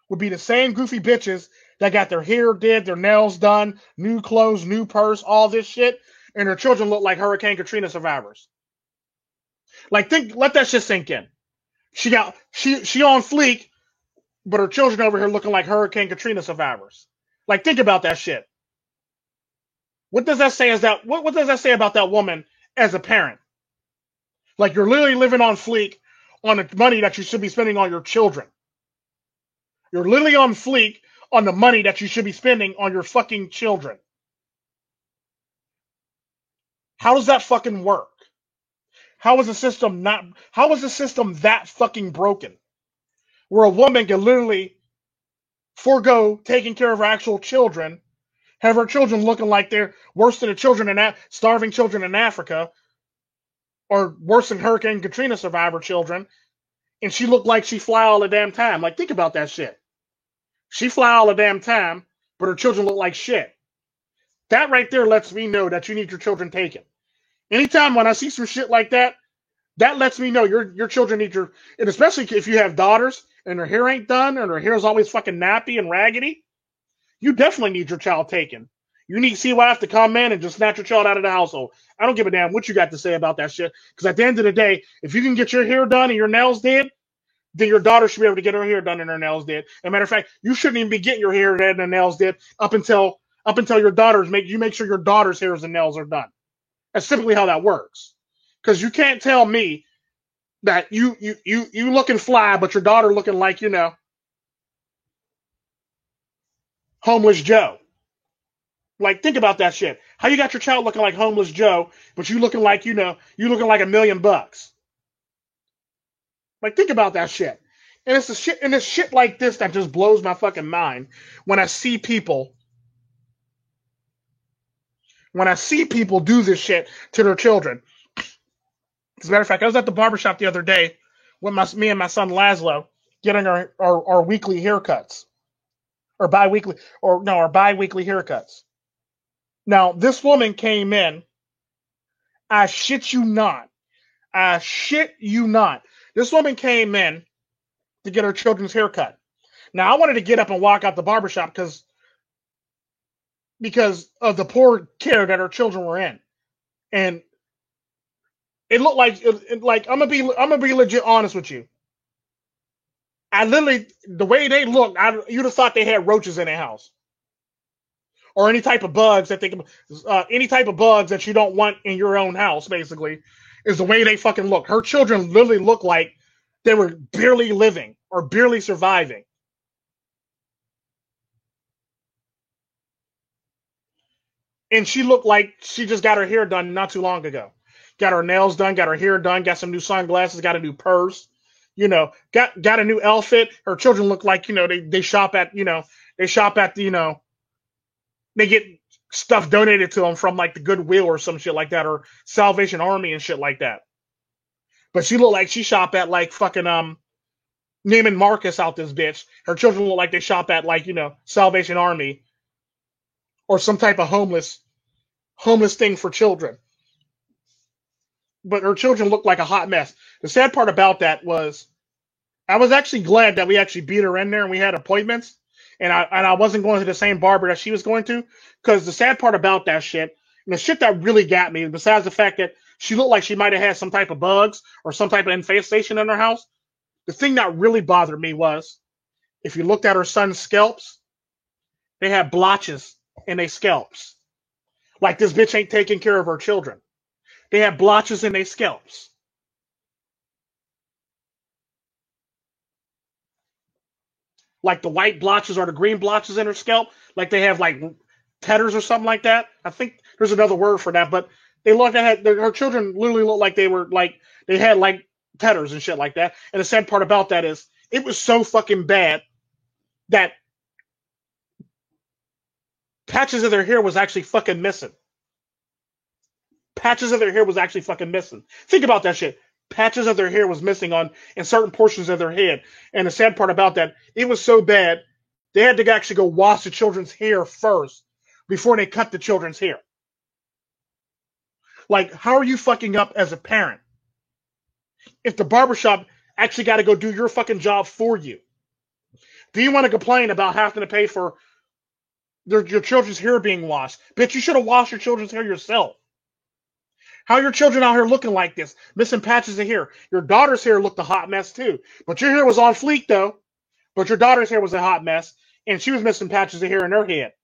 would be the same goofy bitches that got their hair did, their nails done, new clothes, new purse, all this shit, and their children look like Hurricane Katrina survivors. Like, let that shit sink in. She on fleek, but her children over here looking like Hurricane Katrina survivors. Like, think about that shit. What does that say what does that say about that woman as a parent? Like, you're literally living on fleek on the money that you should be spending on your children. You're literally on fleek on the money that you should be spending on your fucking children. How does that fucking work? How is the system that fucking broken? Where a woman can literally forego taking care of her actual children, have her children looking like they're worse than the children in starving children in Africa, or worse than Hurricane Katrina survivor children, and she looked like she fly all the damn time. Like, think about that shit. She fly all the damn time, but her children look like shit. That right there lets me know that you need your children taken. Anytime when I see some shit like that, that lets me know your children need your, and especially if you have daughters and their hair ain't done and their hair is always fucking nappy and raggedy, you definitely need your child taken. You need CYF to come in and just snatch your child out of the household. I don't give a damn what you got to say about that shit. Because at the end of the day, if you can get your hair done and your nails did, then your daughter should be able to get her hair done and her nails did. As a matter of fact, you shouldn't even be getting your hair done and her nails did up until your daughters make sure your daughter's hairs and nails are done. That's typically how that works. Because you can't tell me that you looking fly, but your daughter looking like, homeless Joe. Like, think about that shit. How you got your child looking like homeless Joe, but you looking like, you looking like $1 million. Like, think about that shit. And it's shit like this that just blows my fucking mind when I see people do this shit to their children. As a matter of fact, I was at the barbershop the other day with me and my son Laszlo getting our weekly haircuts. Or bi-weekly haircuts. Now, this woman came in. I shit you not. This woman came in to get her children's haircut. Now, I wanted to get up and walk out the barbershop because of the poor care that her children were in. And it looked like I'm gonna be legit honest with you. I literally, the way they looked, you'd have thought they had roaches in their house, or any type of bugs that you don't want in your own house. Basically, is the way they fucking look. Her children literally looked like they were barely living or barely surviving. And she looked like she just got her hair done not too long ago. Got her nails done, got her hair done, got some new sunglasses, got a new purse. got a new outfit. Her children look like, they shop at, they shop at the, they get stuff donated to them from like the Goodwill or some shit like that, or Salvation Army and shit like that. But she look like she shop at like fucking Neiman Marcus out this bitch. Her children look like they shop at like, Salvation Army or some type of homeless thing for children. But her children look like a hot mess. The sad part about that was I was actually glad that we actually beat her in there and we had appointments. And I wasn't going to the same barber that she was going to. Because the sad part about that shit, and the shit that really got me, besides the fact that she looked like she might have had some type of bugs or some type of infestation in her house, the thing that really bothered me was, if you looked at her son's scalps, they had blotches in their scalps. Like this bitch ain't taking care of her children. They had blotches in their scalps. Like the white blotches or the green blotches in her scalp. Like they have like tetters or something like that. I think there's another word for that, but they looked at her children literally looked like they had like tetters and shit like that. And the sad part about that is it was so fucking bad that patches of their hair was actually fucking missing. Patches of their hair was actually fucking missing. Think about that shit. Patches of their hair was missing in certain portions of their head. And the sad part about that, it was so bad, they had to actually go wash the children's hair first before they cut the children's hair. Like, how are you fucking up as a parent if the barbershop actually got to go do your fucking job for you? Do you want to complain about having to pay for your children's hair being washed? Bitch, you should have washed your children's hair yourself. How are your children out here looking like this? Missing patches of hair. Your daughter's hair looked a hot mess too. But your hair was on fleek though. But your daughter's hair was a hot mess. And she was missing patches of hair in her head.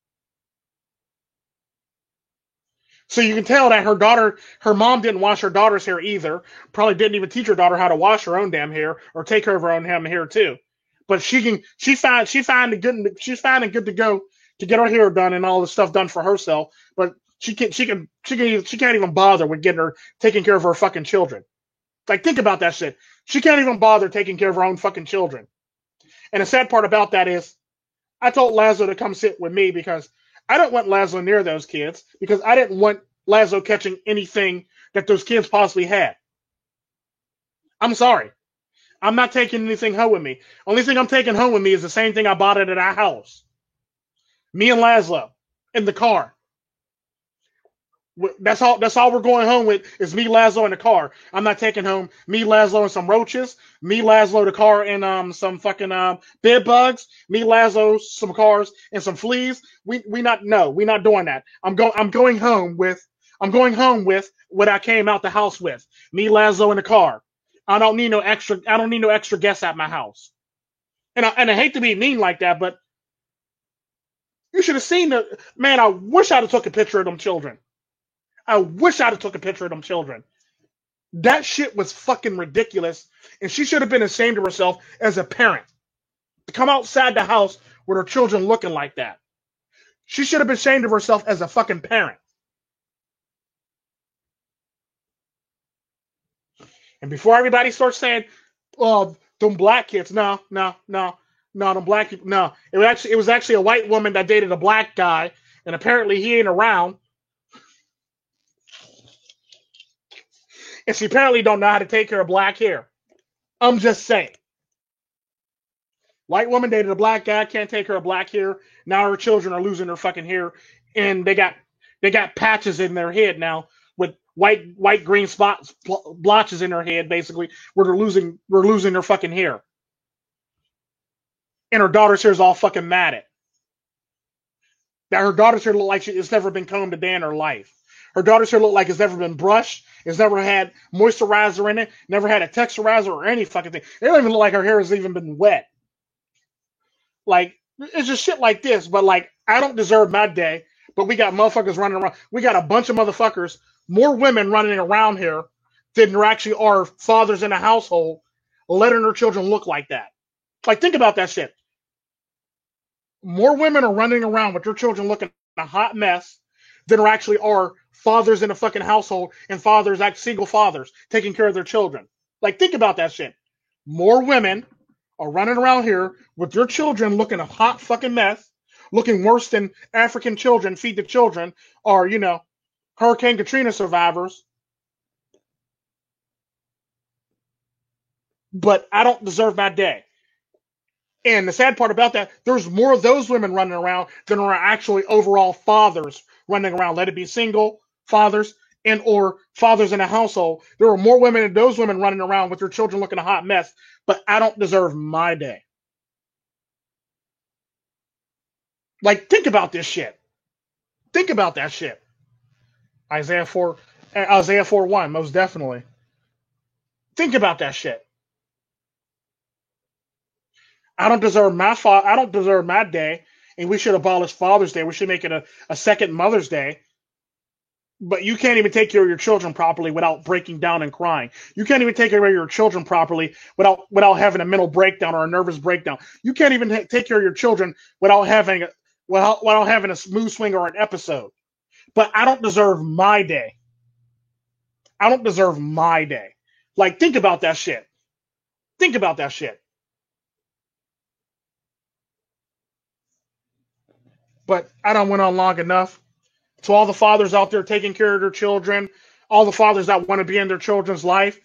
So you can tell that her mom didn't wash her daughter's hair either. Probably didn't even teach her daughter how to wash her own damn hair or take care of her own damn hair too. But she's fine and good to go to get her hair done and all the stuff done for herself. But she can't even bother with taking care of her fucking children. Like, think about that shit. She can't even bother taking care of her own fucking children. And the sad part about that is, I told Laszlo to come sit with me because I don't want Laszlo near those kids because I didn't want Laszlo catching anything that those kids possibly had. I'm sorry. I'm not taking anything home with me. Only thing I'm taking home with me is the same thing I bought it at our house. Me and Laszlo in the car. That's all we're going home with is me, Laszlo, in the car. I'm not taking home me, Laszlo, and some roaches. Me, Laszlo, the car, and some fucking bed bugs. Me, Laszlo, some cars and some fleas. We're not doing that. I'm going home with what I came out the house with. Me, Laszlo, in the car. I don't need no extra guests at my house. And I hate to be mean like that, but you should have seen man. I wish I'd have took a picture of them children. I wish I'd have took a picture of them children. That shit was fucking ridiculous. And she should have been ashamed of herself as a parent. To come outside the house with her children looking like that. She should have been ashamed of herself as a fucking parent. And before everybody starts saying, oh, them black kids. No, them black people. No. It was actually a white woman that dated a black guy. And apparently he ain't around. And she apparently don't know how to take care of black hair. I'm just saying. White woman dated a black guy, can't take care of black hair. Now her children are losing their fucking hair. And they got patches in their head now with white green spots, blotches in their head, basically, where we're losing their fucking hair. And her daughter's hair is all fucking matted. That her daughter's hair look like it's never been combed a day in her life. Her daughter's hair look like it's never been brushed. It's never had moisturizer in it. Never had a texturizer or any fucking thing. It don't even look like her hair has even been wet. Like, it's just shit like this. But, like, I don't deserve my day. But we got motherfuckers running around. We got a bunch of motherfuckers, more women running around here than there actually are fathers in a household letting their children look like that. Like, think about that shit. More women are running around with their children looking a hot mess than there actually are fathers in a fucking household and single fathers taking care of their children. Like, think about that shit. More women are running around here with your children looking a hot fucking mess, looking worse than African children, feed the children, or, Hurricane Katrina survivors. But I don't deserve my day. And the sad part about that, there's more of those women running around than are actually overall fathers running around. Let it be single fathers and or fathers in a household. There are more women than those women running around with their children looking a hot mess. But I don't deserve my day. Like, think about this shit. Think about that shit. Isaiah 4, Isaiah 4:1, most definitely. Think about that shit. I don't deserve my day, and we should abolish Father's Day. We should make it a second Mother's Day. But you can't even take care of your children properly without breaking down and crying. You can't even take care of your children properly without having a mental breakdown or a nervous breakdown. You can't even take care of your children without having a mood swing or an episode. But I don't deserve my day. I don't deserve my day. Like, think about that shit. Think about that shit. But I don't went on long enough. To all the fathers out there taking care of their children, all the fathers that want to be in their children's life,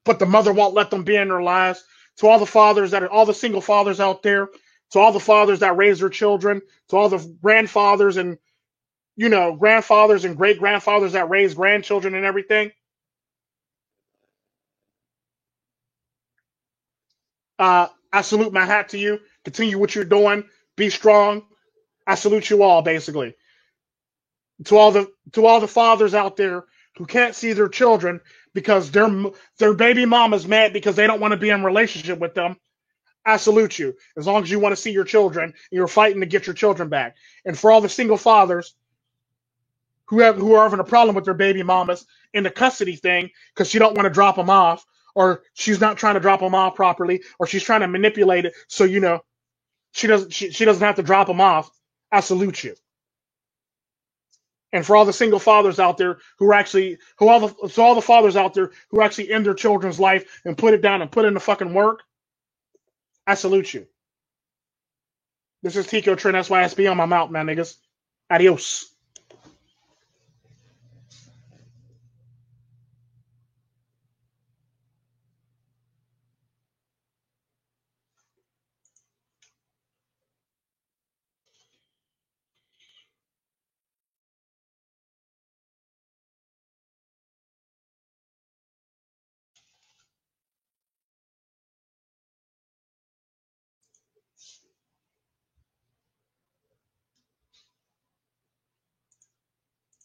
but the mother won't let them be in their lives. To all the fathers all the single fathers out there, to all the fathers that raise their children, to all the grandfathers and grandfathers and great grandfathers that raise grandchildren and everything. I salute my hat to you. Continue what you're doing. Be strong. I salute you all, basically. To all the fathers out there who can't see their children because their baby mama's mad because they don't want to be in a relationship with them. I salute you. As long as you want to see your children and you're fighting to get your children back. And for all the single fathers who are having a problem with their baby mamas in the custody thing because she don't want to drop them off, or she's not trying to drop them off properly, or she's trying to manipulate it so she doesn't have to drop them off. I salute you. And for all the single fathers out there all the fathers out there who actually end their children's life and put it down and put in the fucking work, I salute you. This is Tico Trent SYSB on my mount, man, niggas. Adios.